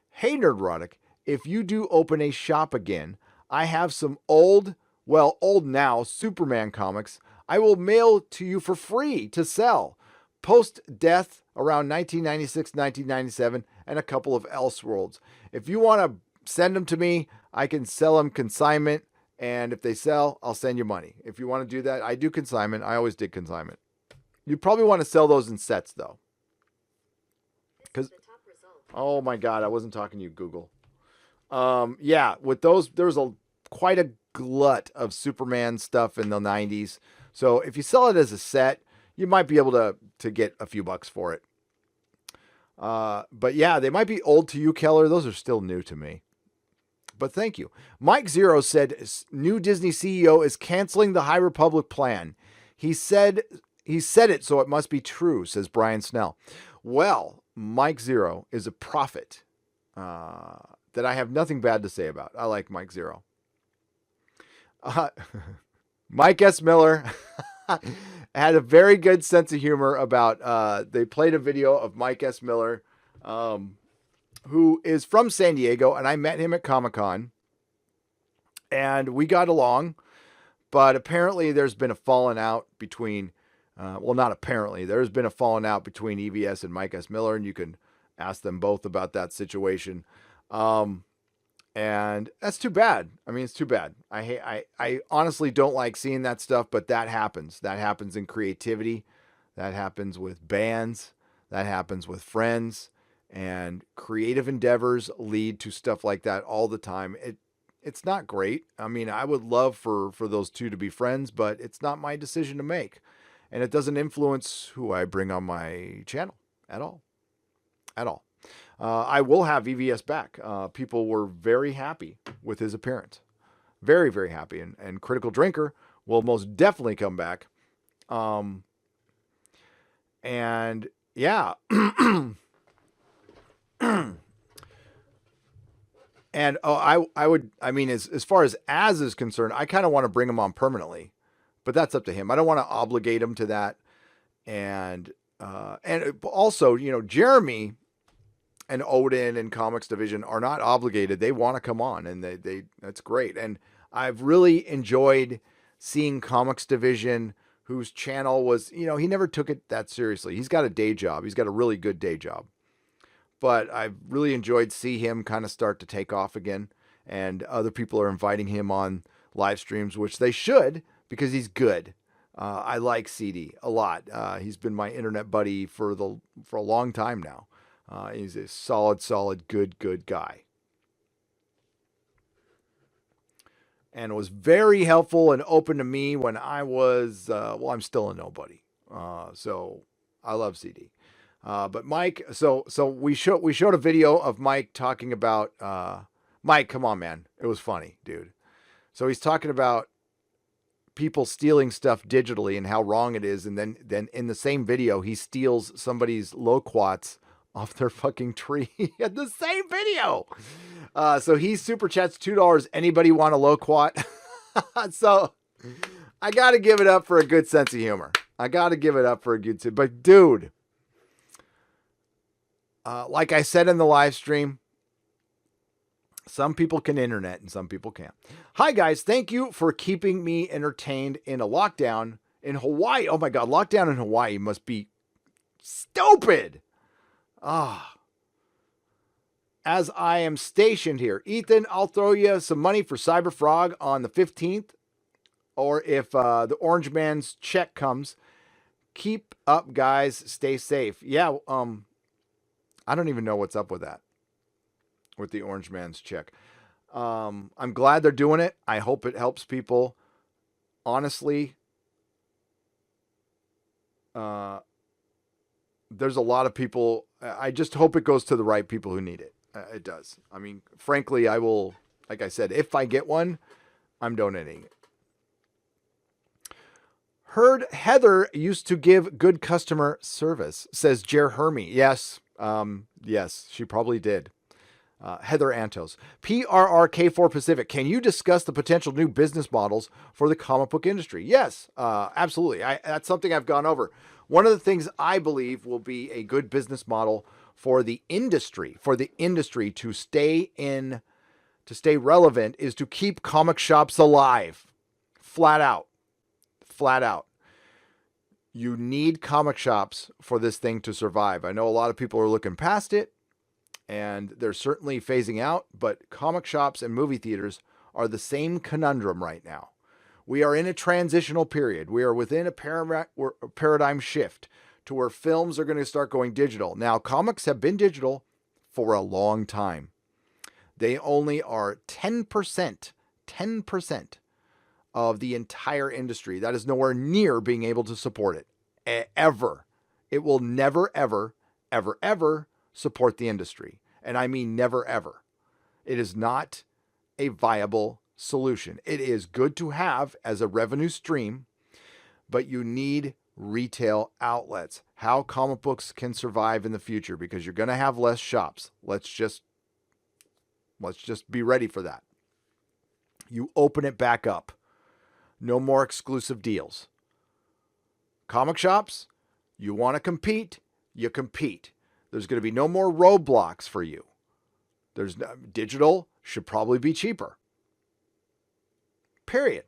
Hey, Nerdrotic, if you do open a shop again, I have some old now, Superman comics I will mail to you for free to sell. Post-death around 1996, 1997, and a couple of Elseworlds. If you want to send them to me, I can sell them consignment. And if they sell, I'll send you money. If you want to do that, I do consignment. I always did consignment. You probably want to sell those in sets, though. Because, oh my God, I wasn't talking to you, Google. Yeah, with those, there was quite a glut of Superman stuff in the 90s. So if you sell it as a set, you might be able to get a few bucks for it. But yeah, they might be old to you, Keller. Those are still new to me. But thank you. Mike Zero said new Disney CEO is canceling the High Republic plan. He said it, so it must be true, says Brian Snell. Well, Mike Zero is a prophet that I have nothing bad to say about. I like Mike Zero. Mike S. Miller had a very good sense of humor about, they played a video of Mike S. Miller, who is from San Diego, and I met him at Comic-Con, and we got along, but apparently there's been a falling out between, not apparently, there's been a falling out between EVS and Mike S. Miller, and you can ask them both about that situation. And that's too bad. I mean, it's too bad. I honestly don't like seeing that stuff, but that happens. That happens in creativity. That happens with bands. That happens with friends. And creative endeavors lead to stuff like that all the time. It's not great. I mean, I would love for those two to be friends, but it's not my decision to make. And it doesn't influence who I bring on my channel at all. At all. I will have EVS back. People were very happy with his appearance. Very, very happy. And Critical Drinker will most definitely come back. And yeah. And I mean, as far as Az is concerned, I kind of want to bring him on permanently, but that's up to him. I don't want to obligate him to that. And also, Jeremy and Odin and Comics Division are not obligated. They want to come on, and they that's great. And I've really enjoyed seeing Comics Division, whose channel was, he never took it that seriously. He's got a day job. He's got a really good day job. But I've really enjoyed see him kind of start to take off again. And other people are inviting him on live streams, which they should, because he's good. I like CD a lot. He's been my internet buddy for a long time now. He's a solid, good guy. And was very helpful and open to me when I was, I'm still a nobody. So I love CD. But Mike, so we showed a video of Mike talking about, Mike, come on, man. It was funny, dude. So he's talking about people stealing stuff digitally and how wrong it is. And then in the same video, he steals somebody's loquats off their fucking tree at the same video. So he super chats $2. Anybody want a loquat? So I got to give it up for a good sense of humor. But dude, like I said in the live stream, some people can internet and some people can't. Hi guys, thank you for keeping me entertained in a lockdown in Hawaii. Oh my God, lockdown in Hawaii must be stupid. As I am stationed here. Ethan, I'll throw you some money for Cyberfrog on the 15th. Or if the Orange Man's check comes. Keep up, guys. Stay safe. Yeah, I don't even know what's up with that. With the Orange Man's check. I'm glad they're doing it. I hope it helps people. Honestly, there's a lot of people. I just hope it goes to the right people who need it. It does. I mean, frankly, I will, like I said, if I get one, I'm donating it. Heard Heather used to give good customer service, says Jer Hermy. Yes. Yes, she probably did. Heather Antos. PRRK4 Pacific. Can you discuss the potential new business models for the comic book industry? Yes, absolutely. That's something I've gone over. One of the things I believe will be a good business model for the industry to stay relevant is to keep comic shops alive. Flat out. You need comic shops for this thing to survive. I know a lot of people are looking past it, and they're certainly phasing out, but comic shops and movie theaters are the same conundrum right now. We are in a transitional period. We are within a paradigm shift to where films are going to start going digital. Now, comics have been digital for a long time. They only are 10% of the entire industry. That is nowhere near being able to support it. Ever. It will never, ever, ever, ever support the industry. And I mean never, ever. It is not a viable solution. It is good to have as a revenue stream, but you need retail outlets. How comic books can survive in the future, because you're going to have less shops. Let's just be ready for that. You open it back up. No more exclusive deals. Comic shops, you want to compete, you compete. There's going to be no more roadblocks for you. Digital should probably be cheaper. Period.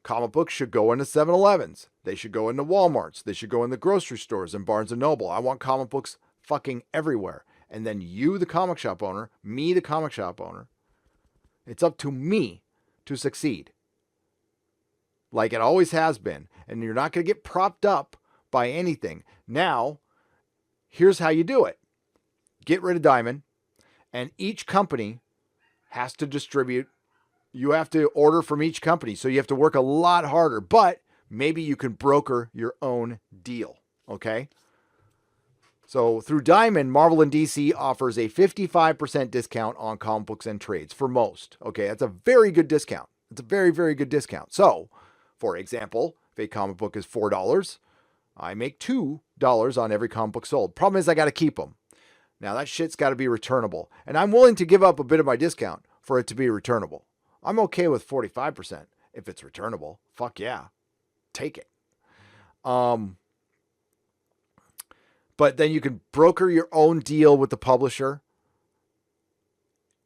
Comic books should go into 7-Elevens. They should go into Walmarts. They should go in the grocery stores and Barnes & Noble. I want comic books fucking everywhere. And then you, the comic shop owner, me, the comic shop owner, it's up to me to succeed. Like it always has been. And you're not going to get propped up by anything. Now, here's how you do it. Get rid of Diamond, and each company has to distribute. You have to order from each company, so you have to work a lot harder, but maybe you can broker your own deal, okay? So through Diamond, Marvel and DC offers a 55% discount on comic books and trades for most, okay? That's a very good discount. It's a very, very good discount. So, for example, if a comic book is $4, I make $2 on every comic book sold. Problem is I got to keep them. Now that shit's got to be returnable. And I'm willing to give up a bit of my discount for it to be returnable. I'm okay with 45% if it's returnable. Fuck yeah. Take it. But then you can broker your own deal with the publisher.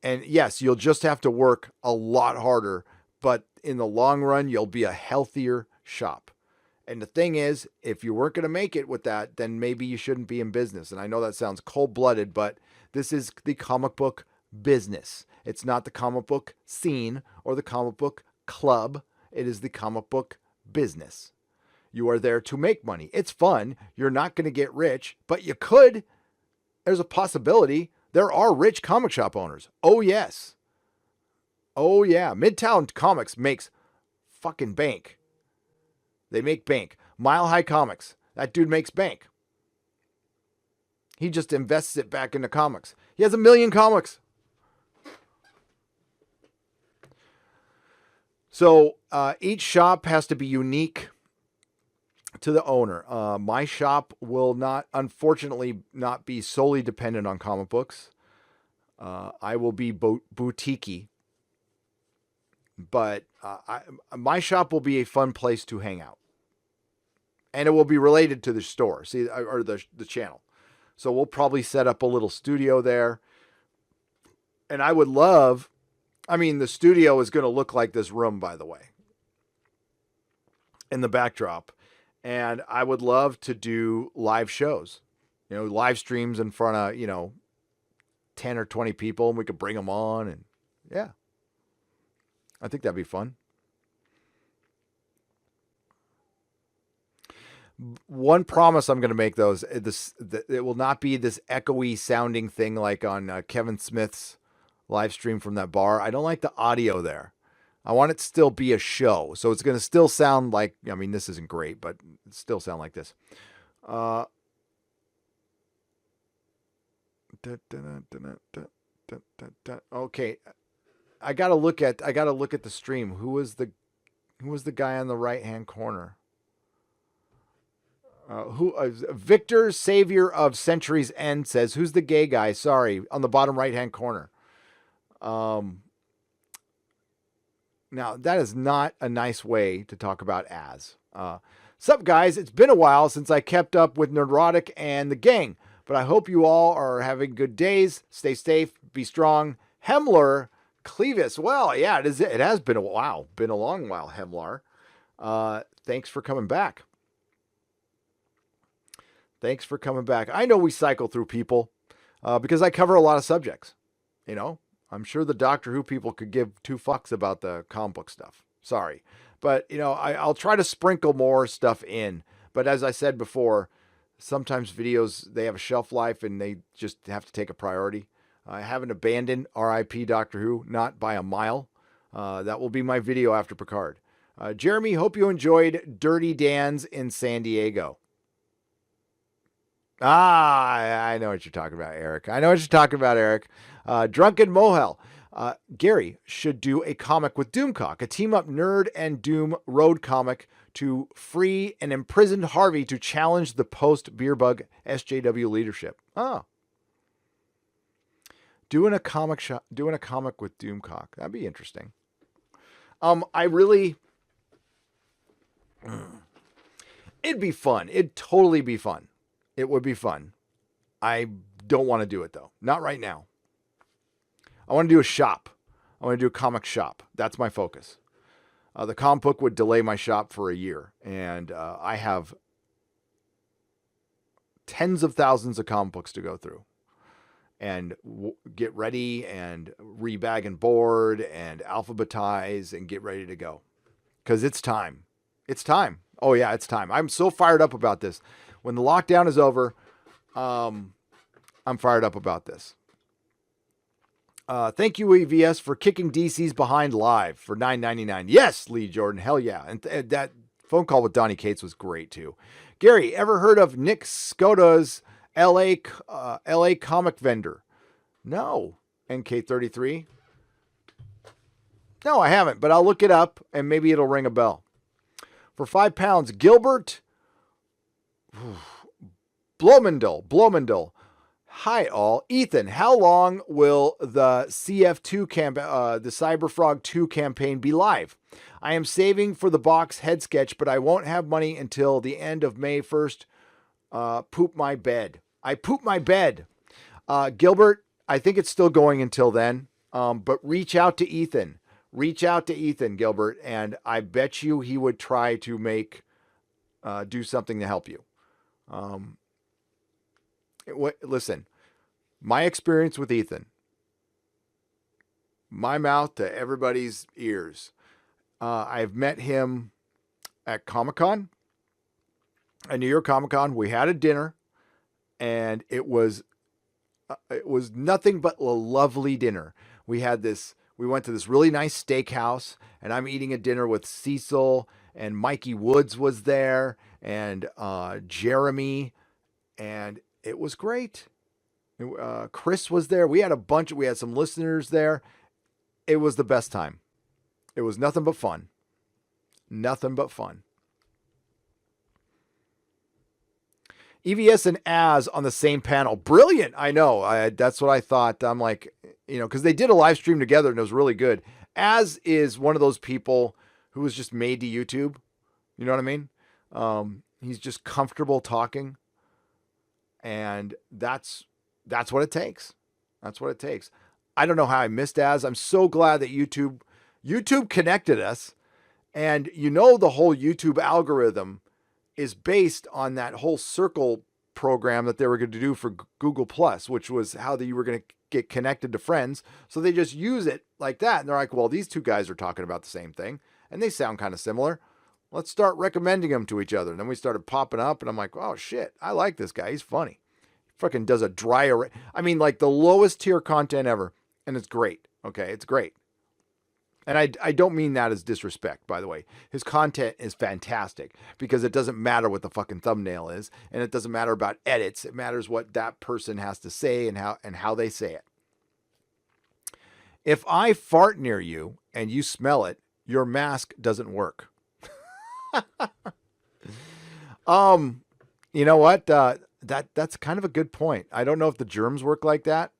And yes, you'll just have to work a lot harder, but in the long run, you'll be a healthier shop. And the thing is, if you weren't going to make it with that, then maybe you shouldn't be in business. And I know that sounds cold-blooded, but this is the comic book business. It's not the comic book scene or the comic book club. It is the comic book business. You are there to make money. It's fun. You're not going to get rich, but you could. There's a possibility. There are rich comic shop owners. Oh, yes. Oh, yeah. Midtown Comics makes fucking bank. They make bank. Mile High Comics. That dude makes bank. He just invests it back into comics. He has 1 million comics. So each shop has to be unique to the owner. My shop will not, unfortunately, not be solely dependent on comic books. I will be boutique-y, but my shop will be a fun place to hang out. And it will be related to the store, or the channel. So we'll probably set up a little studio there. And I would love, the studio is going to look like this room, by the way, in the backdrop. And I would love to do live shows, live streams in front of, 10 or 20 people, and we could bring them on. And yeah, I think that'd be fun. One promise I'm going to make, though, is it will not be this echoey sounding thing like on Kevin Smith's live stream from that bar. I don't like the audio there. I want it to still be a show. So it's going to still sound like, this isn't great, but it still sound like this. Okay. I got to look at the stream. Who was the guy on the right-hand corner? Victor, Savior of Century's End, says, who's the gay guy? Sorry, on the bottom right-hand corner. Now, that is not a nice way to talk about Az. Sup, guys? It's been a while since I kept up with Nerdrotic and the gang, but I hope you all are having good days. Stay safe. Be strong. Hemler Clevis. Well, yeah, it has been a while. Been a long while, Hemlar. Thanks for coming back. Thanks for coming back. I know we cycle through people because I cover a lot of subjects. I'm sure the Doctor Who people could give two fucks about the comic book stuff. Sorry. But, I'll try to sprinkle more stuff in. But as I said before, sometimes videos, they have a shelf life and they just have to take a priority. I haven't abandoned RIP Doctor Who, not by a mile. That will be my video after Picard. Jeremy, hope you enjoyed Dirty Dan's in San Diego. I know what you're talking about, Eric. Drunken Mohel. Gary should do a comic with Doomcock, a team-up nerd and Doom road comic to free an imprisoned Harvey to challenge the post-Beerbug SJW leadership. Doing a comic with Doomcock. That'd be interesting. It'd be fun. It'd totally be fun. It would be fun. I don't want to do it, though. Not right now. I want to do a shop. I want to do a comic shop. That's my focus. The comic book would delay my shop for a year. And I have tens of thousands of comic books to go through. And get ready and rebag and board and alphabetize and get ready to go. Because it's time. It's time. Oh, yeah, it's time. I'm so fired up about this. When the lockdown is over, I'm fired up about this. Thank you, EVS, for kicking DC's behind live for $9.99. Yes, Lee Jordan. Hell yeah. And that phone call with Donnie Cates was great, too. Gary, ever heard of Nick Skoda's LA comic vendor? No. NK33? No, I haven't, but I'll look it up and maybe it'll ring a bell. For £5, Gilbert Blomendal. Hi all. Ethan, how long will the CF2 the Cyberfrog 2 campaign be live? I am saving for the box head sketch, but I won't have money until the end of May 1st. Poop my bed. I poop my bed. Gilbert, I think it's still going until then. But reach out to Ethan. Gilbert, and I bet you he would try to do something to help you. Listen, my experience with Ethan, my mouth to everybody's ears. I've met him at Comic-Con, at New York Comic-Con. We had a dinner, and it was nothing but a lovely dinner. We went to this really nice steakhouse, and I'm eating a dinner with Cecil, and Mikey Woods was there, and Jeremy, and it was great. Chris was there. We had some listeners there. It was the best time. It was nothing but fun. EVS and Az on the same panel. Brilliant. I know. That's what I thought. I'm like, because they did a live stream together and it was really good. Az is one of those people who was just made to YouTube. You know what I mean? He's just comfortable talking. And that's what it takes. That's what it takes. I don't know how I missed Az. I'm so glad that YouTube connected us. And the whole YouTube algorithm is based on that whole circle program that they were going to do for Google Plus, which was how you were going to get connected to friends. So they just use it like that. And they're like, well, these two guys are talking about the same thing and they sound kind of similar. Let's start recommending them to each other. And then we started popping up and I'm like, oh shit, I like this guy. He's funny. He fucking does a like the lowest tier content ever. And it's great. Okay. It's great. And I don't mean that as disrespect, by the way. His content is fantastic because it doesn't matter what the fucking thumbnail is, and it doesn't matter about edits. It matters what that person has to say and how they say it. If I fart near you and you smell it, your mask doesn't work. You know what? That's kind of a good point. I don't know if the germs work like that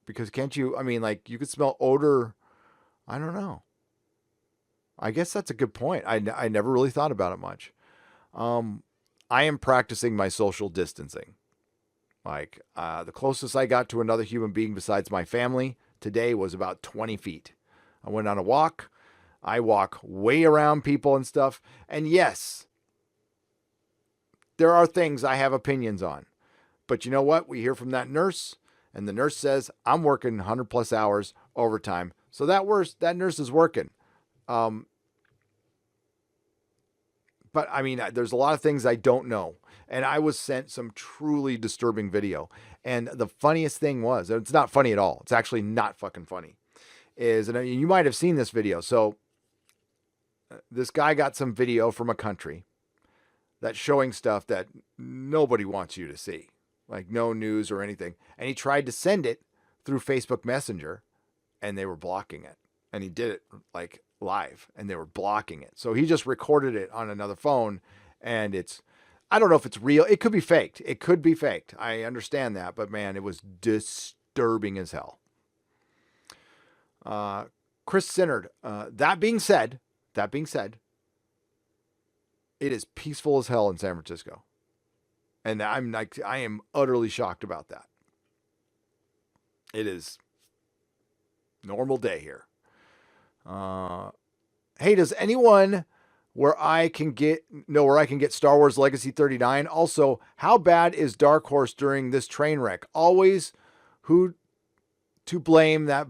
because can't you? I mean, like you could smell odor. I don't know. I guess that's a good point. I never really thought about it much. I am practicing my social distancing. Like the closest I got to another human being besides my family today was about 20 feet. I went on a walk. I walk way around people and stuff. And yes, there are things I have opinions on. But you know what? We hear from that nurse, and the nurse says, I'm working 100 plus hours overtime. So that nurse is working. But I mean, there's a lot of things I don't know. And I was sent some truly disturbing video. And the funniest thing was, it's not funny at all. It's actually not fucking funny. And you might have seen this video. So this guy got some video from a country that's showing stuff that nobody wants you to see. Like no news or anything. And he tried to send it through Facebook Messenger and they were blocking it. And he did it like live and they were blocking it. So he just recorded it on another phone and I don't know if it's real. It could be faked. It could be faked. I understand that, but man, it was disturbing as hell. Chris Sinnard, that being said, it is peaceful as hell in San Francisco. And I am utterly shocked about that. It is normal day here. Hey, does anyone where I can get Star Wars Legacy 39? Also, how bad is Dark Horse during this train wreck? Always who to blame that.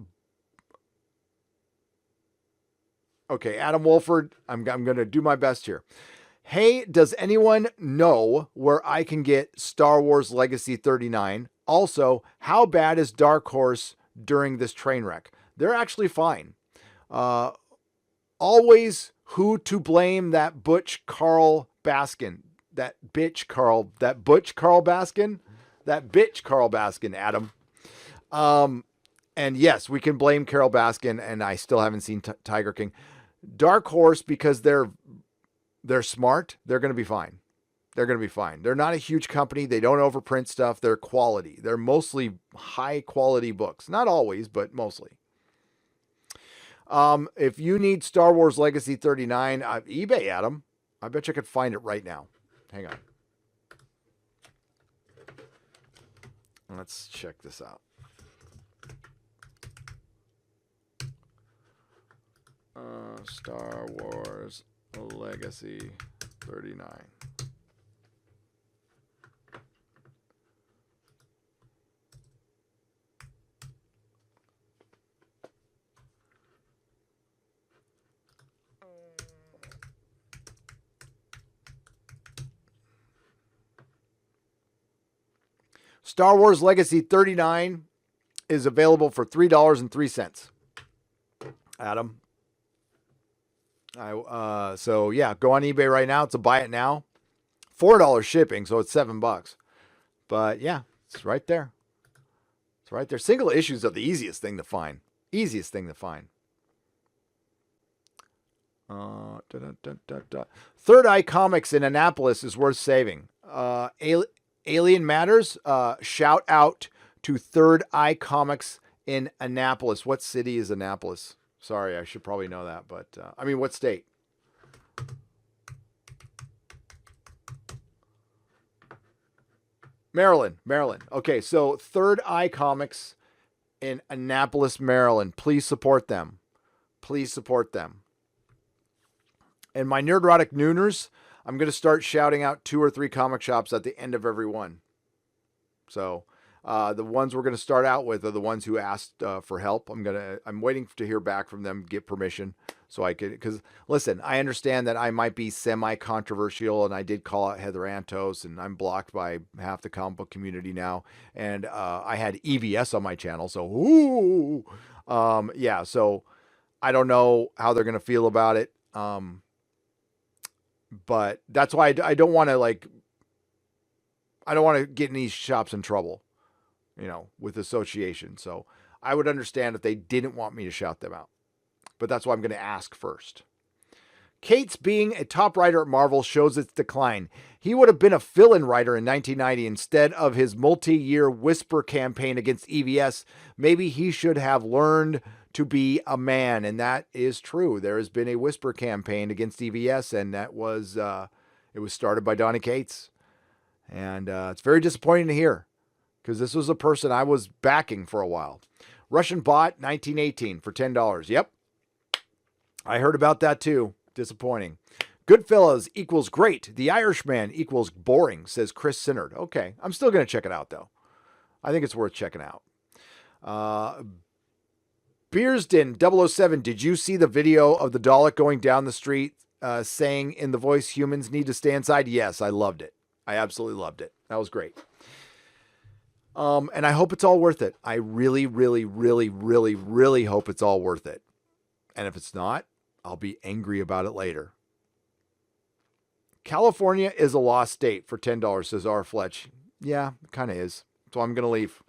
Okay, Adam Wolford, I'm going to do my best here. Hey, does anyone know where I can get Star Wars Legacy 39? Also, how bad is Dark Horse during this train wreck? They're actually fine. Always who to blame that Butch Carl Baskin. That bitch Carl Baskin. That bitch Carl Baskin, Adam. And yes, we can blame Carol Baskin, and I still haven't seen Tiger King. Dark Horse, because they're smart, they're going to be fine. They're going to be fine. They're not a huge company. They don't overprint stuff. They're quality. They're mostly high quality books. Not always, but mostly. If you need Star Wars Legacy 39, eBay, Adam. I bet you could find it right now. Hang on. Let's check this out. Star Wars Legacy 39. Star Wars Legacy 39 is available for $3.03. Adam. So yeah, go on eBay right now. It's a buy it now. $4 shipping, so it's $7. But yeah, it's right there. It's right there. Single issues are the easiest thing to find. Easiest thing to find. Third Eye Comics in Annapolis is worth saving. Alien Matters. Shout out to Third Eye Comics in Annapolis. What city is Annapolis? Sorry, I should probably know that, but what state? Maryland. Okay, so Third Eye Comics in Annapolis, Maryland. Please support them. And my Nerdrotic Nooners, I'm going to start shouting out 2 or 3 comic shops at the end of every one. So the ones we're going to start out with are the ones who asked for help. I'm waiting to hear back from them, get permission so I could, because listen, I understand that I might be semi-controversial, and I did call out Heather Antos, and I'm blocked by half the comic book community now. And I had EVS on my channel. So, so I don't know how they're going to feel about it. But that's why I don't want to get in these shops in trouble, with association. So I would understand if they didn't want me to shout them out, but that's why I'm going to ask first. Cates being a top writer at Marvel shows its decline. He would have been a fill-in writer in 1990 instead of his multi-year whisper campaign against EVS. Maybe he should have learned to be a man, and that is true. There has been a whisper campaign against EVS, and that was it was started by Donny Cates, and it's very disappointing to hear, because this was a person I was backing for a while. Russian Bot 1918 for $10. Yep, I heard about that too. Disappointing. Goodfellas equals great. The Irishman equals boring, says Chris Sinnard. Okay, I'm still going to check it out though. I think it's worth checking out. Beersden 007, did you see the video of the Dalek going down the street saying in the voice, humans need to stay inside? Yes, I loved it. I absolutely loved it. That was great. And I hope it's all worth it. I really, really, really, really, really hope it's all worth it. And if it's not, I'll be angry about it later. California is a lost state for $10, says R. Fletch. Yeah, it kind of is. So I'm going to leave.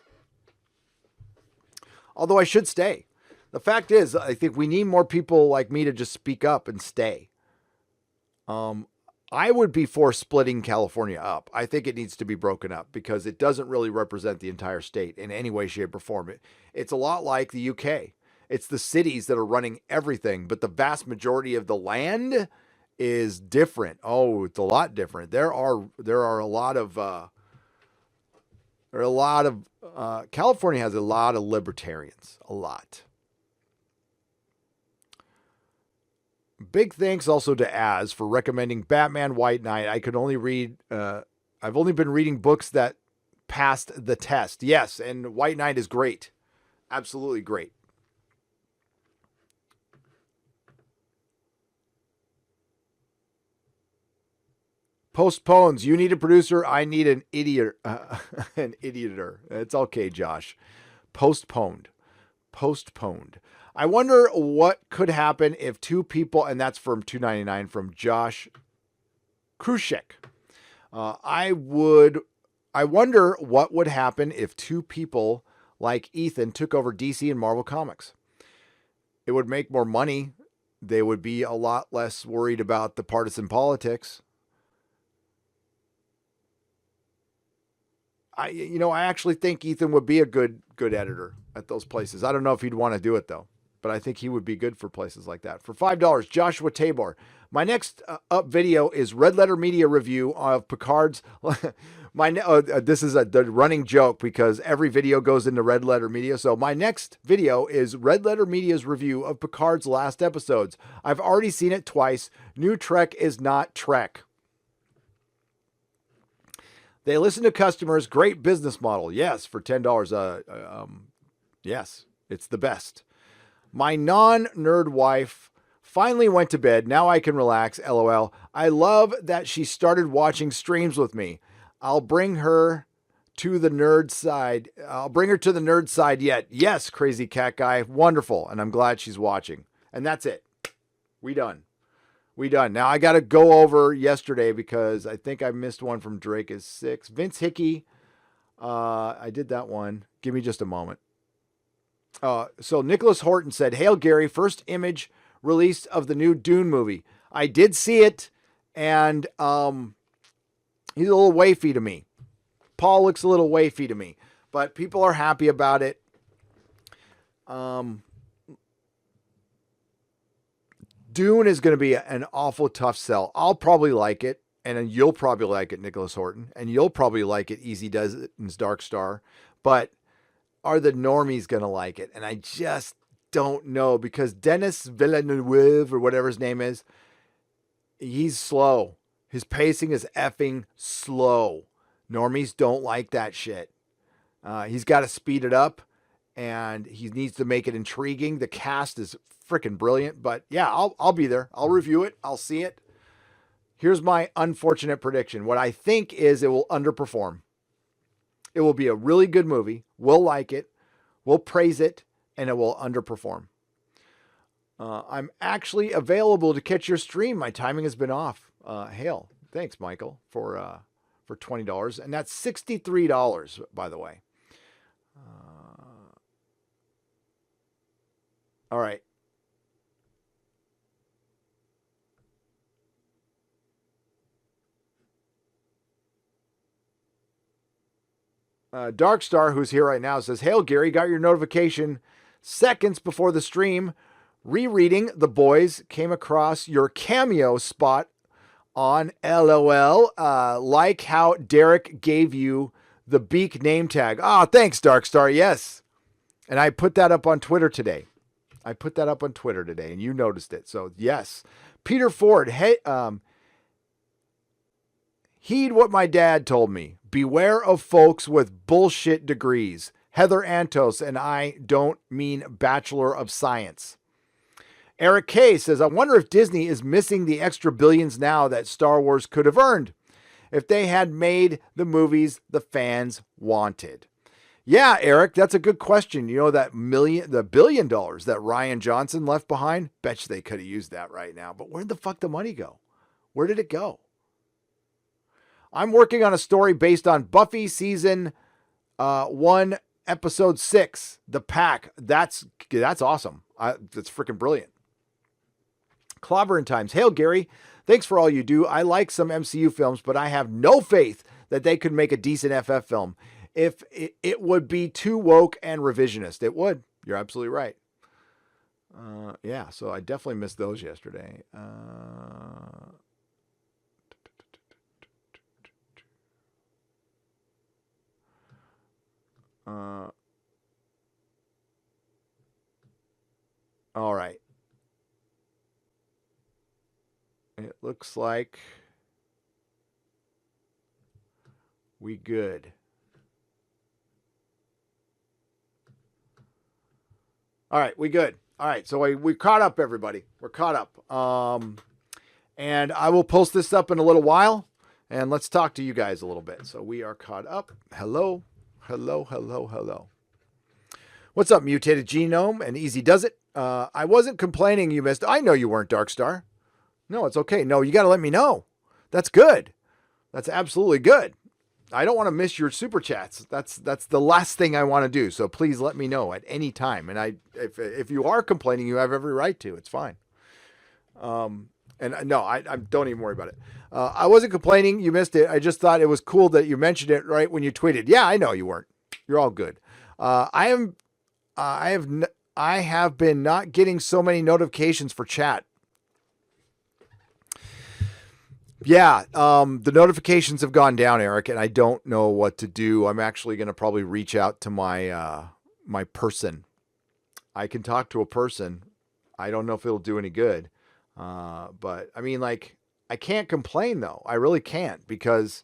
Although I should stay. The fact is, I think we need more people like me to just speak up and stay. I would be for splitting California up. I think it needs to be broken up because it doesn't really represent the entire state in any way, shape, or form. It's a lot like the UK. It's the cities that are running everything, but the vast majority of the land is different. Oh, it's a lot different. There are a lot of California has a lot of libertarians, a lot. Big thanks also to Az for recommending Batman White Knight. I could only read, I've only been reading books that passed the test. Yes, and White Knight is great. Absolutely great. Postpones. You need a producer. I need an idiot. An idioter. It's okay, Josh. Postponed. I wonder what could happen if 2 people, and that's from $2.99 from Josh Krushek. I wonder what would happen if 2 people like Ethan took over DC and Marvel Comics. It would make more money. They would be a lot less worried about the partisan politics. I actually think Ethan would be a good editor at those places. I don't know if he'd want to do it though, but I think he would be good for places like that. For $5, Joshua Tabor. My next up video is Red Letter Media review of Picard's. This is the running joke because every video goes into Red Letter Media. So my next video is Red Letter Media's review of Picard's last episodes. I've already seen it twice. New Trek is not Trek. They listen to customers. Great business model. Yes, for $10. Yes, it's the best. My non-nerd wife finally went to bed. Now I can relax. LOL. I love that she started watching streams with me. I'll bring her to the nerd side. Yet. Yes, Crazy Cat Guy. Wonderful. And I'm glad she's watching. And that's it. We done. Now I got to go over yesterday because I think I missed one from Drake is 6. Vince Hickey. I did that one. Give me just a moment. So Nicholas Horton said, "Hail Gary, first image released of the new Dune movie. I did see it, and he's a little wafy to me. Paul looks a little wafy to me, but people are happy about it. Dune is going to be an awful tough sell. I'll probably like it, and then you'll probably like it, Nicholas Horton, and you'll probably like it, Easy Does It and Dark Star. But are the normies going to like it? And I just don't know, because Denis Villeneuve, or whatever his name is, he's slow. His pacing is effing slow. Normies don't like that shit. He's got to speed it up, and he needs to make it intriguing. The cast is freaking brilliant, but yeah, I'll be there. I'll review it. I'll see it. Here's my unfortunate prediction. What I think is it will underperform. It will be a really good movie. We'll like it. We'll praise it, and it will underperform. I'm actually available to catch your stream. My timing has been off. Hail. Thanks, Michael, for $20. And that's $63, by the way. All right. Dark Star, who's here right now, says, "Hail, Gary, got your notification seconds before the stream. Rereading The Boys, came across your cameo spot on LOL. Like how Derek gave you the Beak name tag." Oh, thanks, Dark Star. Yes. And I put that up on Twitter today. And you noticed it. So, yes. Peter Ford, hey, heed what my dad told me. Beware of folks with bullshit degrees. Heather Antos, and I don't mean Bachelor of Science. Eric K says, "I wonder if Disney is missing the extra billions now that Star Wars could have earned if they had made the movies the fans wanted." Yeah, Eric, that's a good question. You know, the $1 billion that Rian Johnson left behind? Bet you they could have used that right now. But where'd the fuck the money go? Where did it go? I'm working on a story based on Buffy season 1, episode 6, The Pack. That's awesome. That's freaking brilliant. Clobber in Times. Hail, Gary. Thanks for all you do. I like some MCU films, but I have no faith that they could make a decent FF film. If it would be too woke and revisionist. It would. You're absolutely right. Yeah, so I definitely missed those yesterday. All right. It looks like we good. All right, we good. All right, so we caught up, everybody. We're caught up. And I will post this up in a little while, and let's talk to you guys a little bit. So we are caught up. Hello. What's up, Mutated Genome and Easy Does It? I wasn't complaining you missed. I know you weren't, Dark Star. No, it's okay. No, you got to let me know. That's good. That's absolutely good. I don't want to miss your super chats. That's the last thing I want to do. So please let me know at any time. And if you are complaining, you have every right to. It's fine. And no, I don't even worry about it. I wasn't complaining. You missed it. I just thought it was cool that you mentioned it right when you tweeted. Yeah, I know you weren't. You're all good. I have been not getting so many notifications for chat. Yeah, the notifications have gone down, Eric, and I don't know what to do. I'm actually going to probably reach out to my my person. I can talk to a person. I don't know if it'll do any good. But I mean, like, I can't complain though. I really can't, because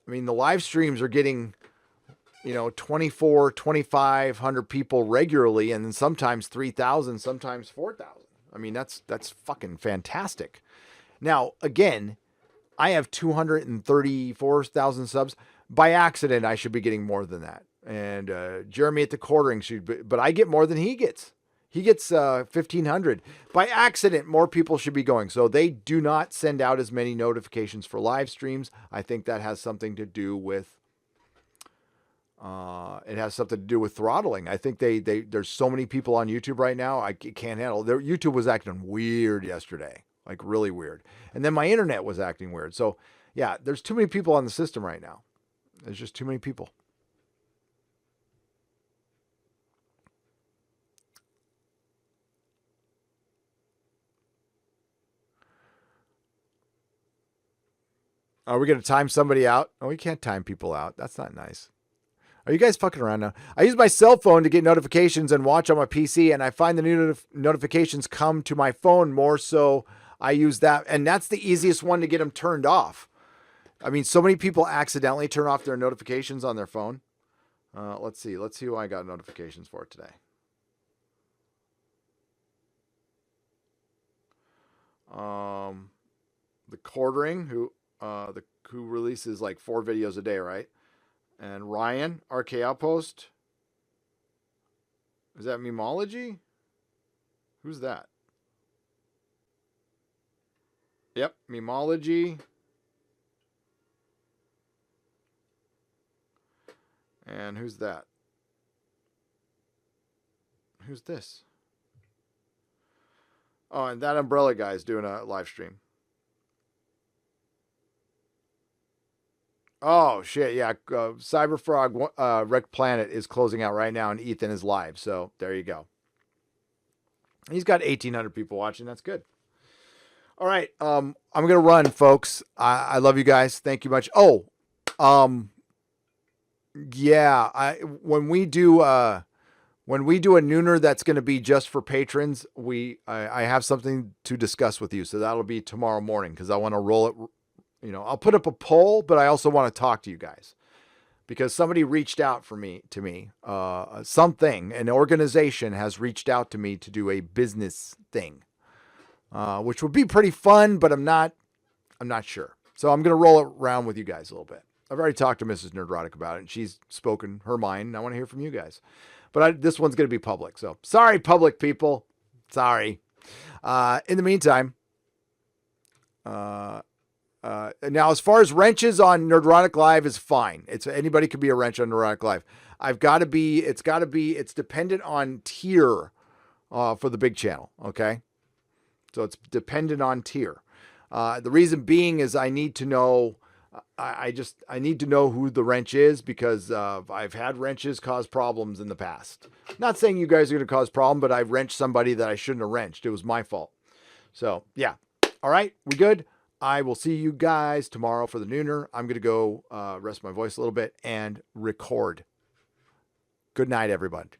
I mean, the live streams are getting, 2,500 people regularly, and then sometimes 3,000, sometimes 4,000. I mean, that's fucking fantastic. Now, again, I have 234,000 subs. By accident, I should be getting more than that. And Jeremy at the quartering should be, but I get more than he gets. He gets 1,500. By accident, more people should be going. So they do not send out as many notifications for live streams. I think that has something to do with throttling. I think there's so many people on YouTube right now. I can't handle it. YouTube was acting weird yesterday, like really weird. And then my internet was acting weird. So yeah, there's too many people on the system right now. There's just too many people. Are we going to time somebody out? Oh, we can't time people out. That's not nice. Are you guys fucking around now? I use my cell phone to get notifications and watch on my PC, and I find the new notifications come to my phone more, so I use that. And that's the easiest one to get them turned off. I mean, so many people accidentally turn off their notifications on their phone. Let's see. Let's see who I got notifications for today. The Quartering, who releases like 4 videos a day, right? And Ryan, RK Outpost. Is that Memology? Who's that? Yep, Memology. And who's that? Who's this? Oh, and that Umbrella guy is doing a live stream. Oh, shit, yeah. Cyberfrog Wrecked Planet is closing out right now, and Ethan is live. So there you go. He's got 1,800 people watching. That's good. All right. I'm going to run, folks. I love you guys. Thank you much. Oh, yeah. When we do a nooner that's going to be just for patrons, I have something to discuss with you. So that'll be tomorrow morning because I want to roll it. You know, I'll put up a poll, but I also want to talk to you guys because somebody reached out to me. An organization has reached out to me to do a business thing, which would be pretty fun, but I'm not sure. So I'm going to roll it around with you guys a little bit. I've already talked to Mrs. Nerdrotic about it, and she's spoken her mind, and I want to hear from you guys. But this one's going to be public. So sorry, public people. Sorry. In the meantime, now, as far as wrenches on Nerdrotic Live is fine. Anybody could be a wrench on Nerdrotic Live. It's dependent on tier for the big channel. Okay. So it's dependent on tier. The reason being is I need to know, I need to know who the wrench is because I've had wrenches cause problems in the past. Not saying you guys are going to cause problem, but I've wrenched somebody that I shouldn't have wrenched. It was my fault. So yeah. All right. We good? I will see you guys tomorrow for the nooner. I'm going to go rest my voice a little bit and record. Good night, everybody.